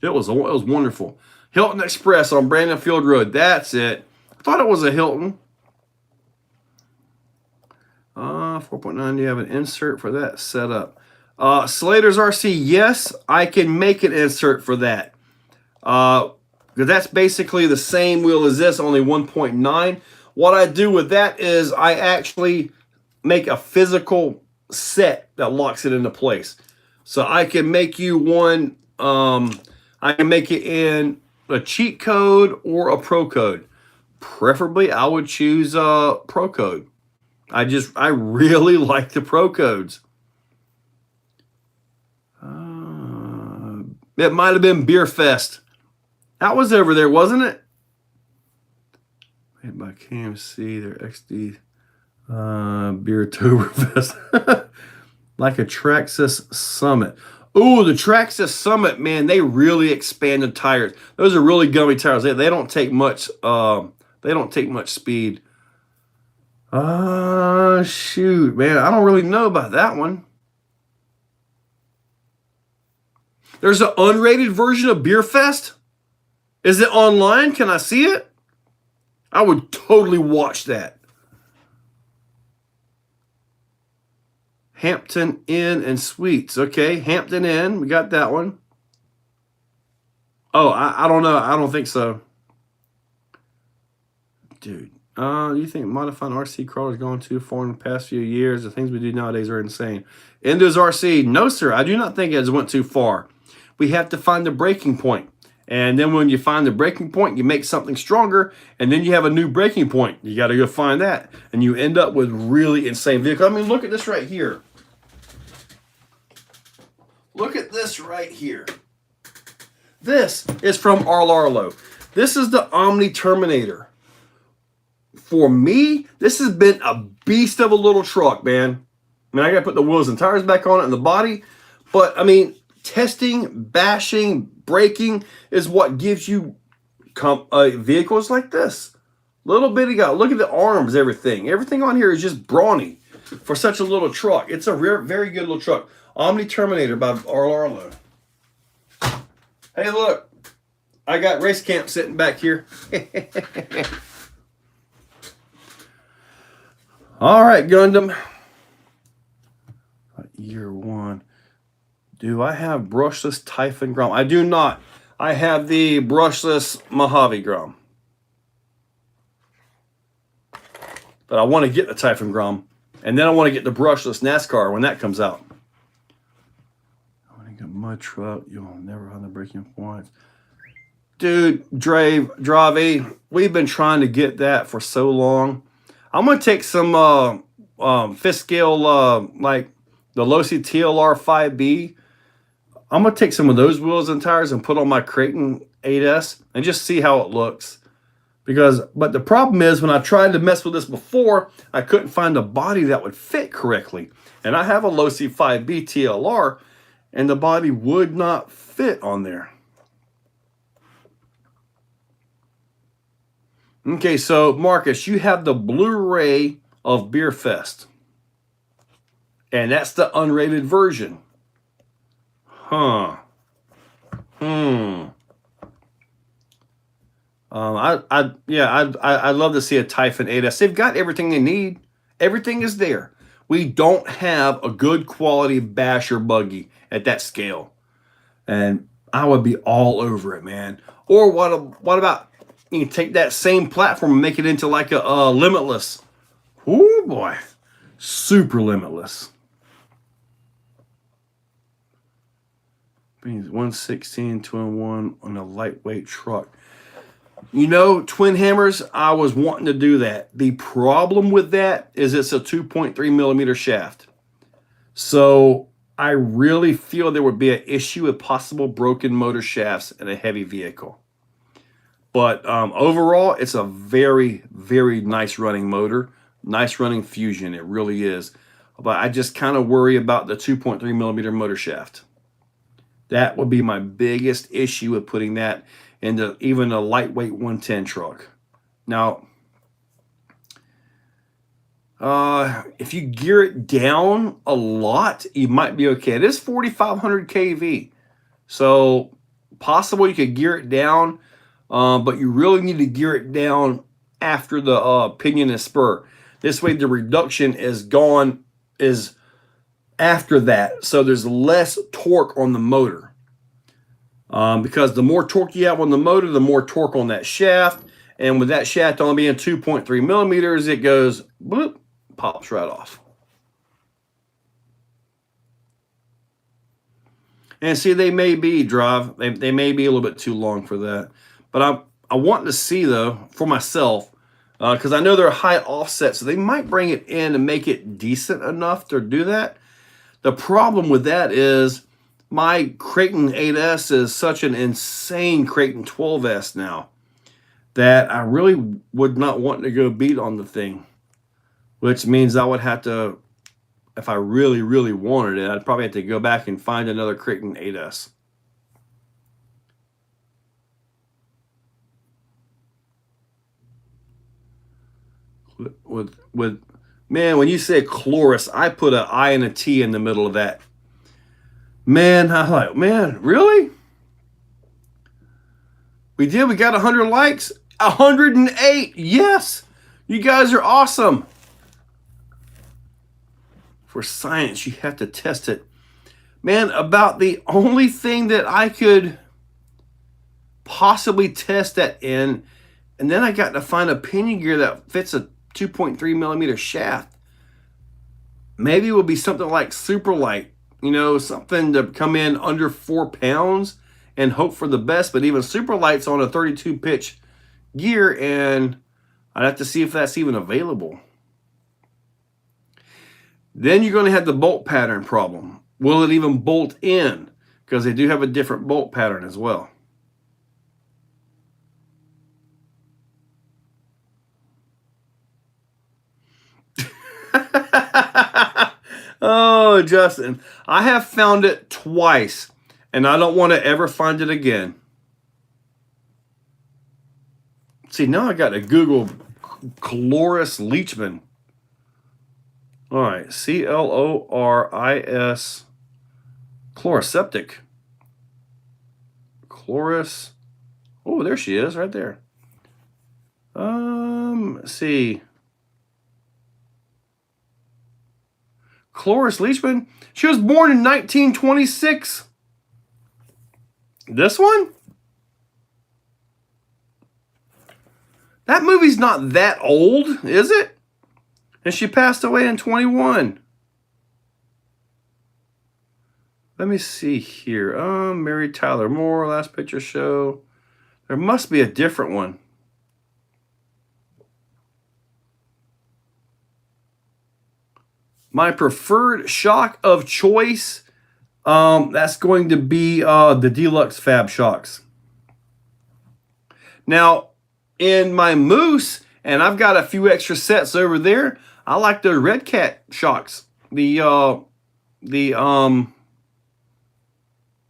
It was wonderful. Hilton Express on Brandon Field Road. That's it. I thought it was a Hilton. 4.9. Do you have an insert for that setup? Slater's RC. Yes, I can make an insert for that. Because that's basically the same wheel as this, only 1.9. What I do with that is I actually make a physical set that locks it into place. So I can make you one, I can make it in a cheat code or a pro code. Preferably, I would choose pro code. I really like the pro codes. It might have been Beer Fest. That was over there, wasn't it? Made by KMC, their XD Beertoberfest. Like a Traxxas Summit. Oh, the Traxxas Summit, man, they really expanded tires. Those are really gummy tires. They don't take much speed. Shoot, man, I don't really know about that one. There's an unrated version of Beer Fest. Is it online? Can I see it? I would totally watch that. Hampton Inn and Suites. Okay, Hampton Inn. We got that one. Oh, I don't know. I don't think so. Dude, you think modifying RC crawlers going too far in the past few years? The things we do nowadays are insane. Endo's RC. No, sir. I do not think it went too far. We have to find the breaking point. And then when you find the breaking point, you make something stronger, and then you have a new breaking point. You got to go find that, and you end up with really insane vehicles. I mean, look at this right here. Look at this right here. This is from Arlarlo. This is the Omni Terminator. For me, this has been a beast of a little truck, man. I mean, I got to put the wheels and tires back on it and the body, but I mean, testing, bashing, braking is what gives you vehicles like this. Little bitty guy. Look at the arms, everything. Everything on here is just brawny for such a little truck. It's a very good little truck. Omni Terminator by Arlarlo. Hey, look. I got Race Camp sitting back here. All right, Gundam. Year one. Do I have brushless Typhon Grom? I do not. I have the brushless Mojave Grom. But I want to get the Typhon Grom. And then I want to get the brushless NASCAR when that comes out. I want to got mud truck. You'll never run the braking points. Dude, Dravi, we've been trying to get that for so long. I'm gonna take some fifth scale like the Losi TLR 5B. I'm gonna take some of those wheels and tires and put on my Creighton 8S and just see how it looks. But the problem is, when I tried to mess with this before, I couldn't find a body that would fit correctly. And I have a Losi 5B TLR, and the body would not fit on there. Okay, so Marcus, you have the Blu-ray of Beer Fest. And that's the unrated version. Huh. I'd love to see a Typhon 8S. They've got everything they need. Everything is there. We don't have a good quality basher buggy at that scale. And I would be all over it, man. Or what about you can take that same platform and make it into like a Limitless. Oh boy. Super Limitless. 116 2-in-1 on a lightweight truck. You know, twin hammers, I was wanting to do that. The problem with that is it's a 2.3 millimeter shaft. So I really feel there would be an issue with possible broken motor shafts in a heavy vehicle. But overall, it's a very, very nice running motor. Nice running Fusion, it really is. But I just kind of worry about the 2.3 millimeter motor shaft. That would be my biggest issue with putting that into even a lightweight 110 truck. Now, if you gear it down a lot, you might be okay. It is 4,500 kV. So possible you could gear it down, but you really need to gear it down after the pinion and spur. This way the reduction is after that, so there's less torque on the motor. Because the more torque you have on the motor, the more torque on that shaft. And with that shaft only being 2.3 millimeters, it goes, bloop, pops right off. And see, they may be they may be a little bit too long for that. But I want to see, though, for myself, because I know they're high offset, so they might bring it in and make it decent enough to do that. The problem with that is my Creighton 8S is such an insane Creighton 12S now that I really would not want to go beat on the thing, which means I would have to, if I really, really wanted it, I'd probably have to go back and find another Creighton 8S. Man, when you say Chloris, I put an I and a T in the middle of that. Man, I'm like, man, really? We got 100 likes? 108, yes! You guys are awesome. For science, you have to test it. Man, about the only thing that I could possibly test that in, and then I got to find a pinion gear that fits a 2.3 millimeter shaft. Maybe it would be something like Superlight. You know, something to come in under 4 pounds and hope for the best. But even Superlight's on a 32 pitch gear, and I'd have to see if that's even available. Then you're going to have the bolt pattern problem. Will it even bolt in? Because they do have a different bolt pattern as well. Oh, Justin, I have found it twice, and I don't want to ever find it again. See, now I got to Google Chloris Leachman. All right, Chloris, Chloroseptic. Chloris. Oh, there she is, right there. Let's see. Chloris Leachman. She was born in 1926. This one? That movie's not that old, is it? And she passed away in 21. Let me see here. Mary Tyler Moore, last picture show. There must be a different one. My preferred shock of choice, that's going to be the Deluxe Fab shocks. Now, in my Moose, and I've got a few extra sets over there, I like the Red Cat shocks. The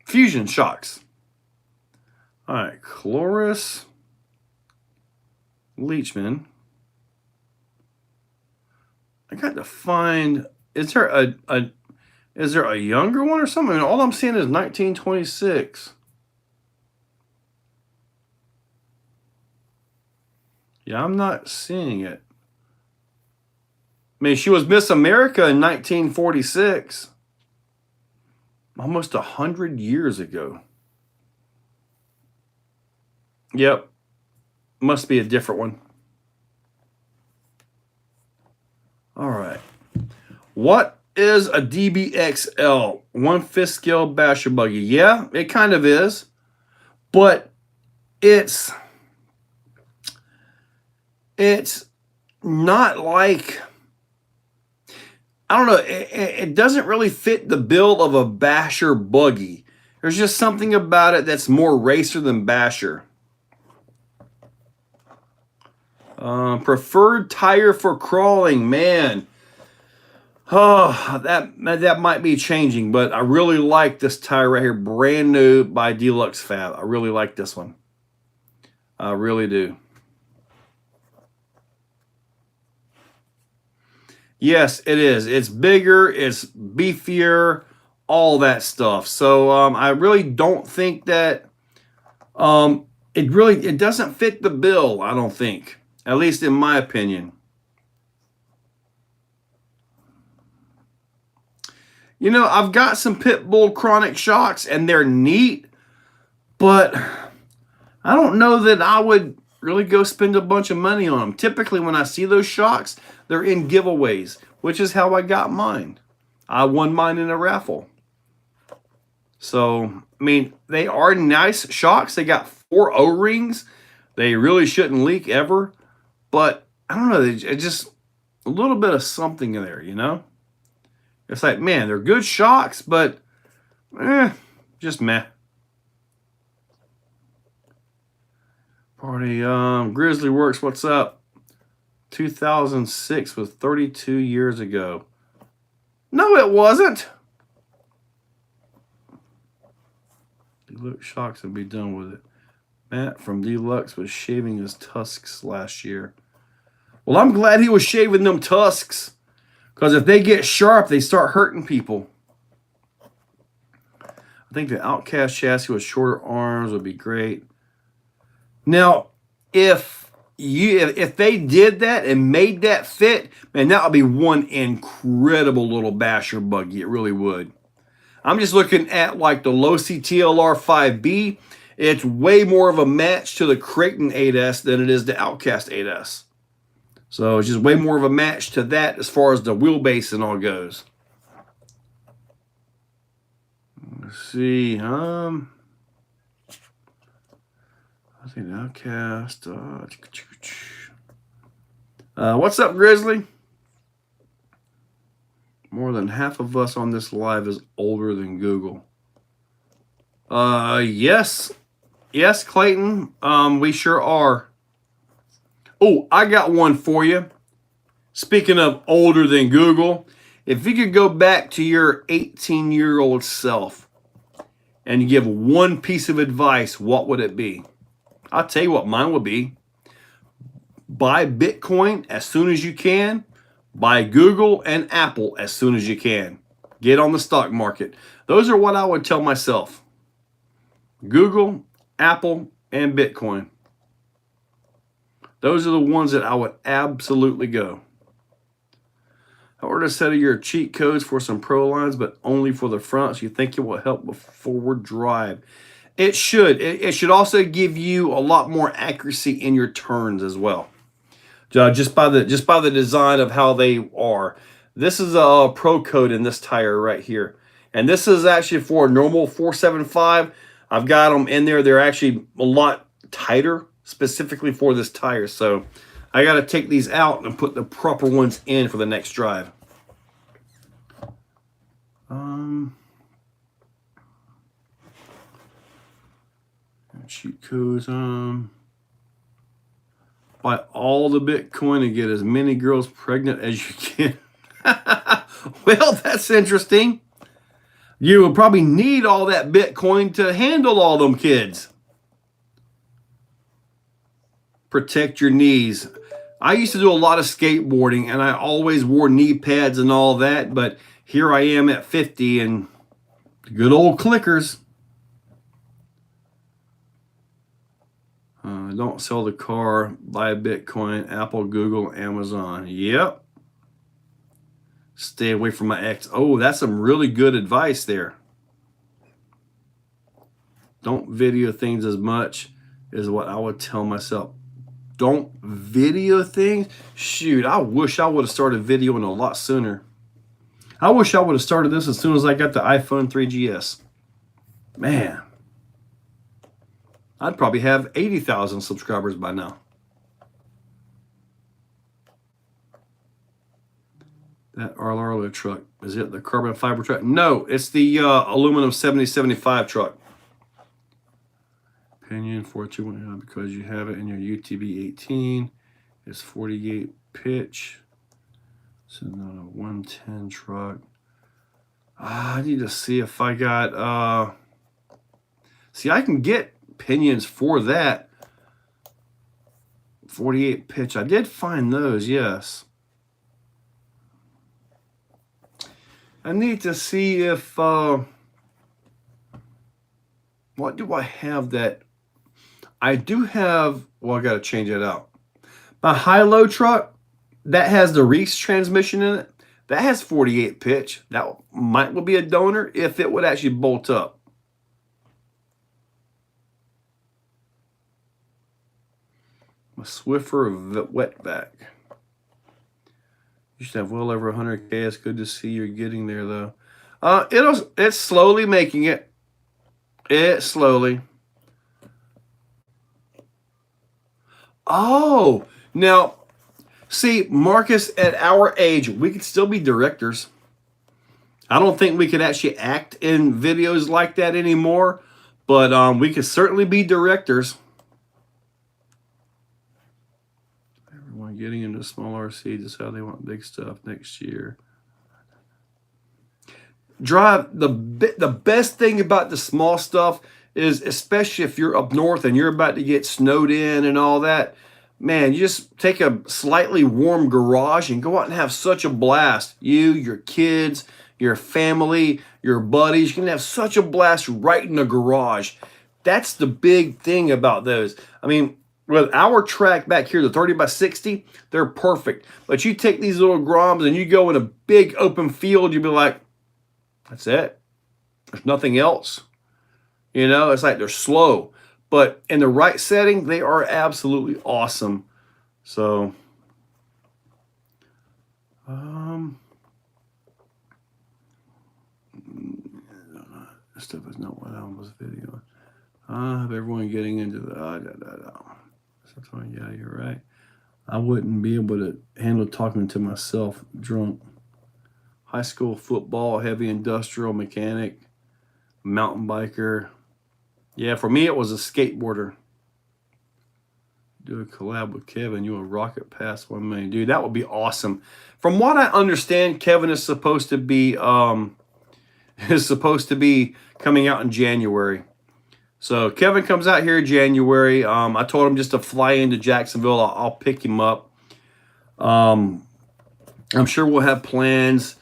Fusion shocks. All right, Cloris Leachman. I got to find. Is there a younger one or something? I mean, all I'm seeing is 1926. Yeah, I'm not seeing it. I mean, she was Miss America in 1946. Almost 100 years ago. Yep. Must be a different one. All right. What is a DBXL? 1/5 scale basher buggy. Yeah, it kind of is. But it's not like, I don't know, it doesn't really fit the bill of a basher buggy. There's just something about it that's more racer than basher. Preferred tire for crawling, man. Oh, that might be changing, but I really like this tire right here, brand new by Deluxe Fab. I really like this one. I really do. Yes, it is. It's bigger, it's beefier, all that stuff. So I really don't think that it doesn't fit the bill, I don't think. At least in my opinion. You know, I've got some Pitbull Chronic shocks and they're neat, but I don't know that I would really go spend a bunch of money on them. Typically, when I see those shocks, they're in giveaways, which is how I got mine. I won mine in a raffle. So, I mean, they are nice shocks. They got 4 O-rings. They really shouldn't leak ever. But, I don't know, it's just a little bit of something in there, you know? It's like, man, they're good shocks, but, just meh. Party, Grizzly Works, what's up? 2006 was 32 years ago. No, it wasn't. Deluxe shocks and be done with it. Matt from Deluxe was shaving his tusks last year. Well, I'm glad he was shaving them tusks, because if they get sharp, they start hurting people. I think the Outcast chassis with shorter arms would be great. Now, if they did that and made that fit, man, that would be one incredible little basher buggy. It really would. I'm just looking at like the Losi TLR 5B. It's way more of a match to the Creighton 8S than it is the Outcast 8S. So it's just way more of a match to that as far as the wheelbase and all goes. Let's see. I think Outcast. What's up, Grizzly? More than half of us on this live is older than Google. Yes. Yes, Clayton. We sure are. Oh, I got one for you. Speaking of older than Google, if you could go back to your 18-year-old self and you give one piece of advice, what would it be? I'll tell you what mine would be. Buy Bitcoin as soon as you can. Buy Google and Apple as soon as you can. Get on the stock market. Those are what I would tell myself. Google, Apple, and Bitcoin. Those are the ones that I would absolutely go. I ordered a set of your cheat codes for some Pro lines, but only for the fronts. You think it will help with forward drive? It should. It should also give you a lot more accuracy in your turns as well. Just by the design of how they are. This is a Pro code in this tire right here. And this is actually for a normal 475. I've got them in there. They're actually a lot tighter specifically for this tire. So I got to take these out and put the proper ones in for the next drive. Cheat codes. Buy all the Bitcoin and get as many girls pregnant as you can. Well, that's interesting. You will probably need all that Bitcoin to handle all them kids. Protect your knees. I used to do a lot of skateboarding, and I always wore knee pads and all that, but here I am at 50 and good old clickers. Don't sell the car, buy Bitcoin, Apple, Google, Amazon. Yep. Stay away from my ex. Oh, that's some really good advice there. Don't video things as much is what I would tell myself. Don't video things? Shoot, I wish I would have started videoing a lot sooner. I wish I would have started this as soon as I got the iPhone 3GS. Man. I'd probably have 80,000 subscribers by now. That Arlo truck, is it the carbon fiber truck? No, it's the aluminum 7075 truck. Pinion 421 because you have it in your UTB 18. It's 48 pitch. So not a 110 truck. I need to see if I got see, I can get pinions for that. 48 pitch. I did find those, yes. I need to see if what do I have that I do have. Well, I got to change it out. My high-low truck that has the Reese transmission in it, that has 48 pitch. That might be a donor if it would actually bolt up. My Swiffer wetback. You should have well over 100K. It's good to see you're getting there, though. It's slowly making it. It's slowly. Oh, now, see, Marcus, at our age, we could still be directors. I don't think we could actually act in videos like that anymore, but we could certainly be directors. Everyone getting into small RC, just how they want big stuff next year. Drive, the best thing about the small stuff is, especially if you're up north and you're about to get snowed in and all that, man, you just take a slightly warm garage and go out and have such a blast. You, your kids, your family, your buddies, you can have such a blast right in the garage. That's the big thing about those. I mean, with our track back here, the 30x60, they're perfect. But you take these little Groms and you go in a big open field, you'll be like, that's it. There's nothing else. You know, it's like they're slow. But in the right setting, they are absolutely awesome. So, this stuff is not what I was videoing. Everyone getting into the, yeah, you're right. I wouldn't be able to handle talking to myself drunk. High school football, heavy industrial mechanic, mountain biker. Yeah, for me, it was a skateboarder. Do a collab with Kevin. You will rocket past 1 million. Dude, that would be awesome. From what I understand, Kevin is supposed to be coming out in January. So Kevin comes out here in January. I told him just to fly into Jacksonville. I'll pick him up. I'm sure we'll have plans.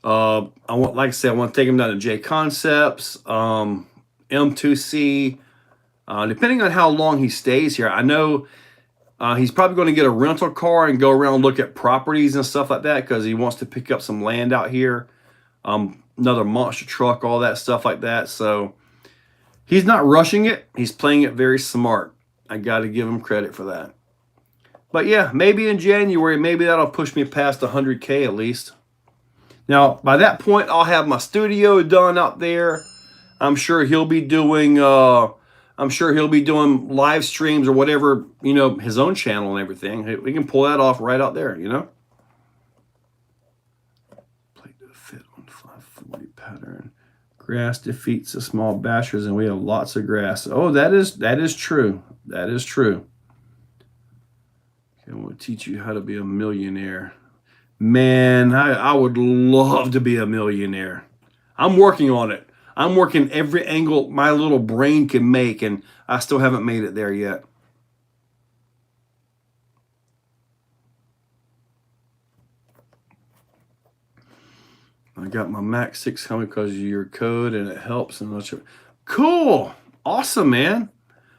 Like I said, I want to take him down to J Concepts, M2C, depending on how long he stays here. I know he's probably going to get a rental car and go around and look at properties and stuff like that because he wants to pick up some land out here. Another monster truck, all that stuff like that. So he's not rushing it. He's playing it very smart. I got to give him credit for that. But yeah, maybe in January, maybe that'll push me past 100K at least. Now, by that point, I'll have my studio done up there. I'm sure he'll be doing live streams or whatever, you know, his own channel and everything. We can pull that off right out there, you know. Plate to fit on 540 pattern. Grass defeats the small bashers, and we have lots of grass. Oh, that is true. That is true. Okay, I want to teach you how to be a millionaire. Man, I would love to be a millionaire. I'm working on it. I'm working every angle my little brain can make, and I still haven't made it there yet. I got my Max 6 coming because of your code, and it helps. And cool, awesome, man.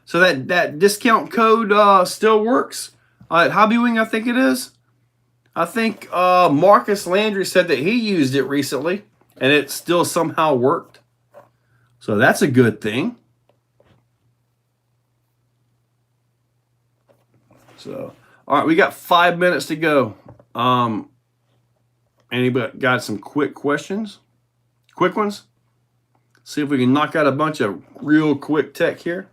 So that discount code still works at Hobbywing, I think it is. I think Marcus Landry said that he used it recently, and it still somehow worked. So that's a good thing. So, all right, we got 5 minutes to go. Anybody got some quick questions? Quick ones? See if we can knock out a bunch of real quick tech here.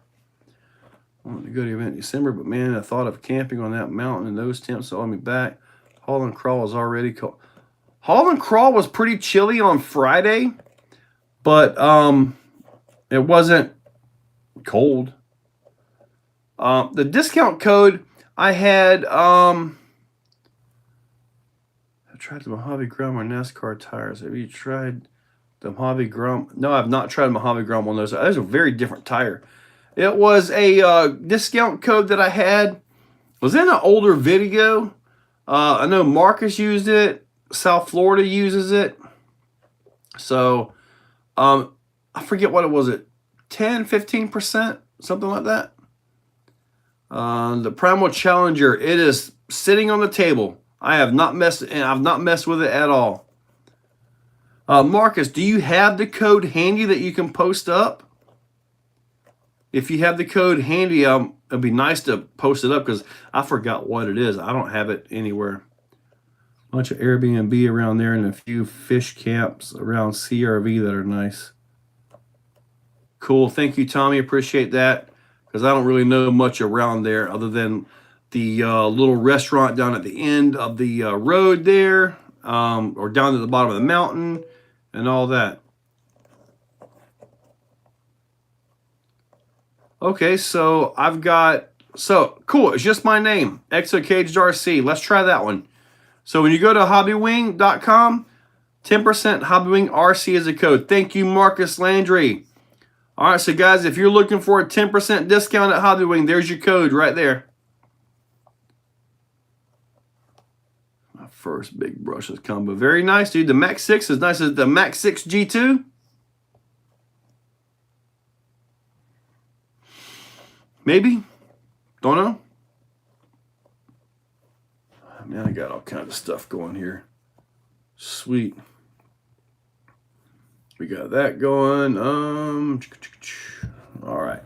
I wanted to go to the event in December, but man, I thought of camping on that mountain and those temps held me back. Haul and crawl is already cold. Haul and crawl was pretty chilly on Friday, but it wasn't cold. The discount code I had, I tried the Mojave Grum or NASCAR tires. Have you tried the Mojave Grum? No, I've not tried Mojave Grum on those. Those are a very different tire. It was a discount code that I had. It was in an older video. I know Marcus used it. South Florida uses it. So, I forget what it was. 10, 15%, something like that. The Primal Challenger, it is sitting on the table. I have not messed, and I've not messed with it at all. Marcus, do you have the code handy that you can post up? If you have the code handy, it'd be nice to post it up because I forgot what it is. I don't have it anywhere. A bunch of Airbnb around there and a few fish camps around CRV that are nice. Cool. Thank you, Tommy. Appreciate that because I don't really know much around there other than the little restaurant down at the end of the road there, or down to the bottom of the mountain and all that. Okay, so I've got, so cool. It's just my name, Exocaged RC. Let's try that one. So when you go to hobbywing.com, 10% Hobbywing RC is a code. Thank you, Marcus Landry. All right, so guys, if you're looking for a 10% discount at Hobbywing, there's your code right there. My first big brushless combo. Very nice, dude. The Max 6 is nice as the Max 6 G2. Maybe. Don't know. Man, I got all kinds of stuff going here. Sweet. We got that going. All right.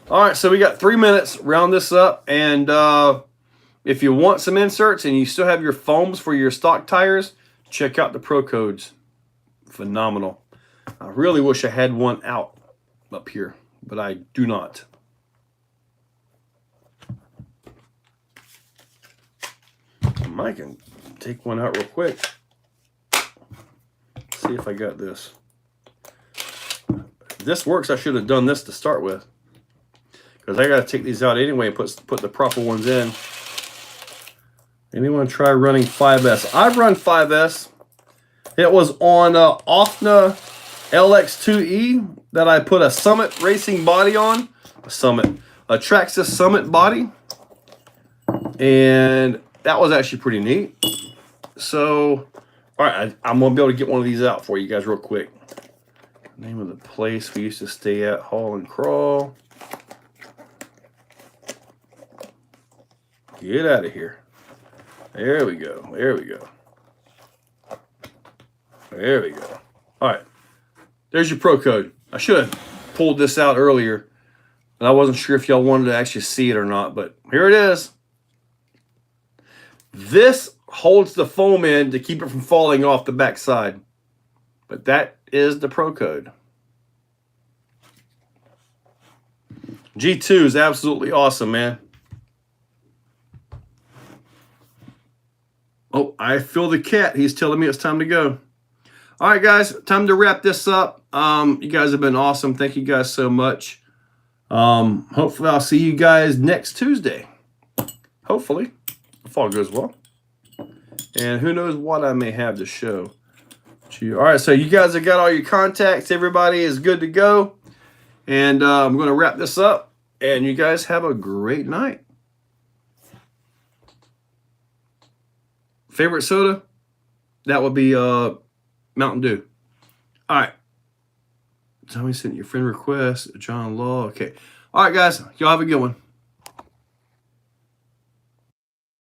All right, so we got 3 minutes. Round this up. And if you want some inserts and you still have your foams for your stock tires, check out the Pro Codes. Phenomenal. I really wish I had one out up here, but I do not. I can take one out real quick. See if I got this. If this works, I should have done this to start with, because I got to take these out anyway and put the proper ones in. Anyone try running 5S? I've run 5S. It was on Offna LX2E that I put a Summit racing body on. A Traxxas Summit body, and that was actually pretty neat. So, all right, I'm going to be able to get one of these out for you guys real quick. Name of the place we used to stay at, Haul and Crawl. Get out of here. There we go. There we go. There we go. All right. There's your Pro Code. I should have pulled this out earlier, and I wasn't sure if y'all wanted to actually see it or not, but here it is. This holds the foam in to keep it from falling off the backside. But that is the Pro Code. G2 is absolutely awesome, man. Oh, I feel the cat. He's telling me it's time to go. All right, guys, time to wrap this up. You guys have been awesome. Thank you guys so much. Hopefully I'll see you guys next Tuesday. Hopefully, if all goes well. And who knows what I may have to show to you. All right, so you guys have got all your contacts. Everybody is good to go. And I'm going to wrap this up. And you guys have a great night. Favorite soda? That would be Mountain Dew. All right. Tell me sent your friend request. John Law. Okay. All right, guys. Y'all have a good one.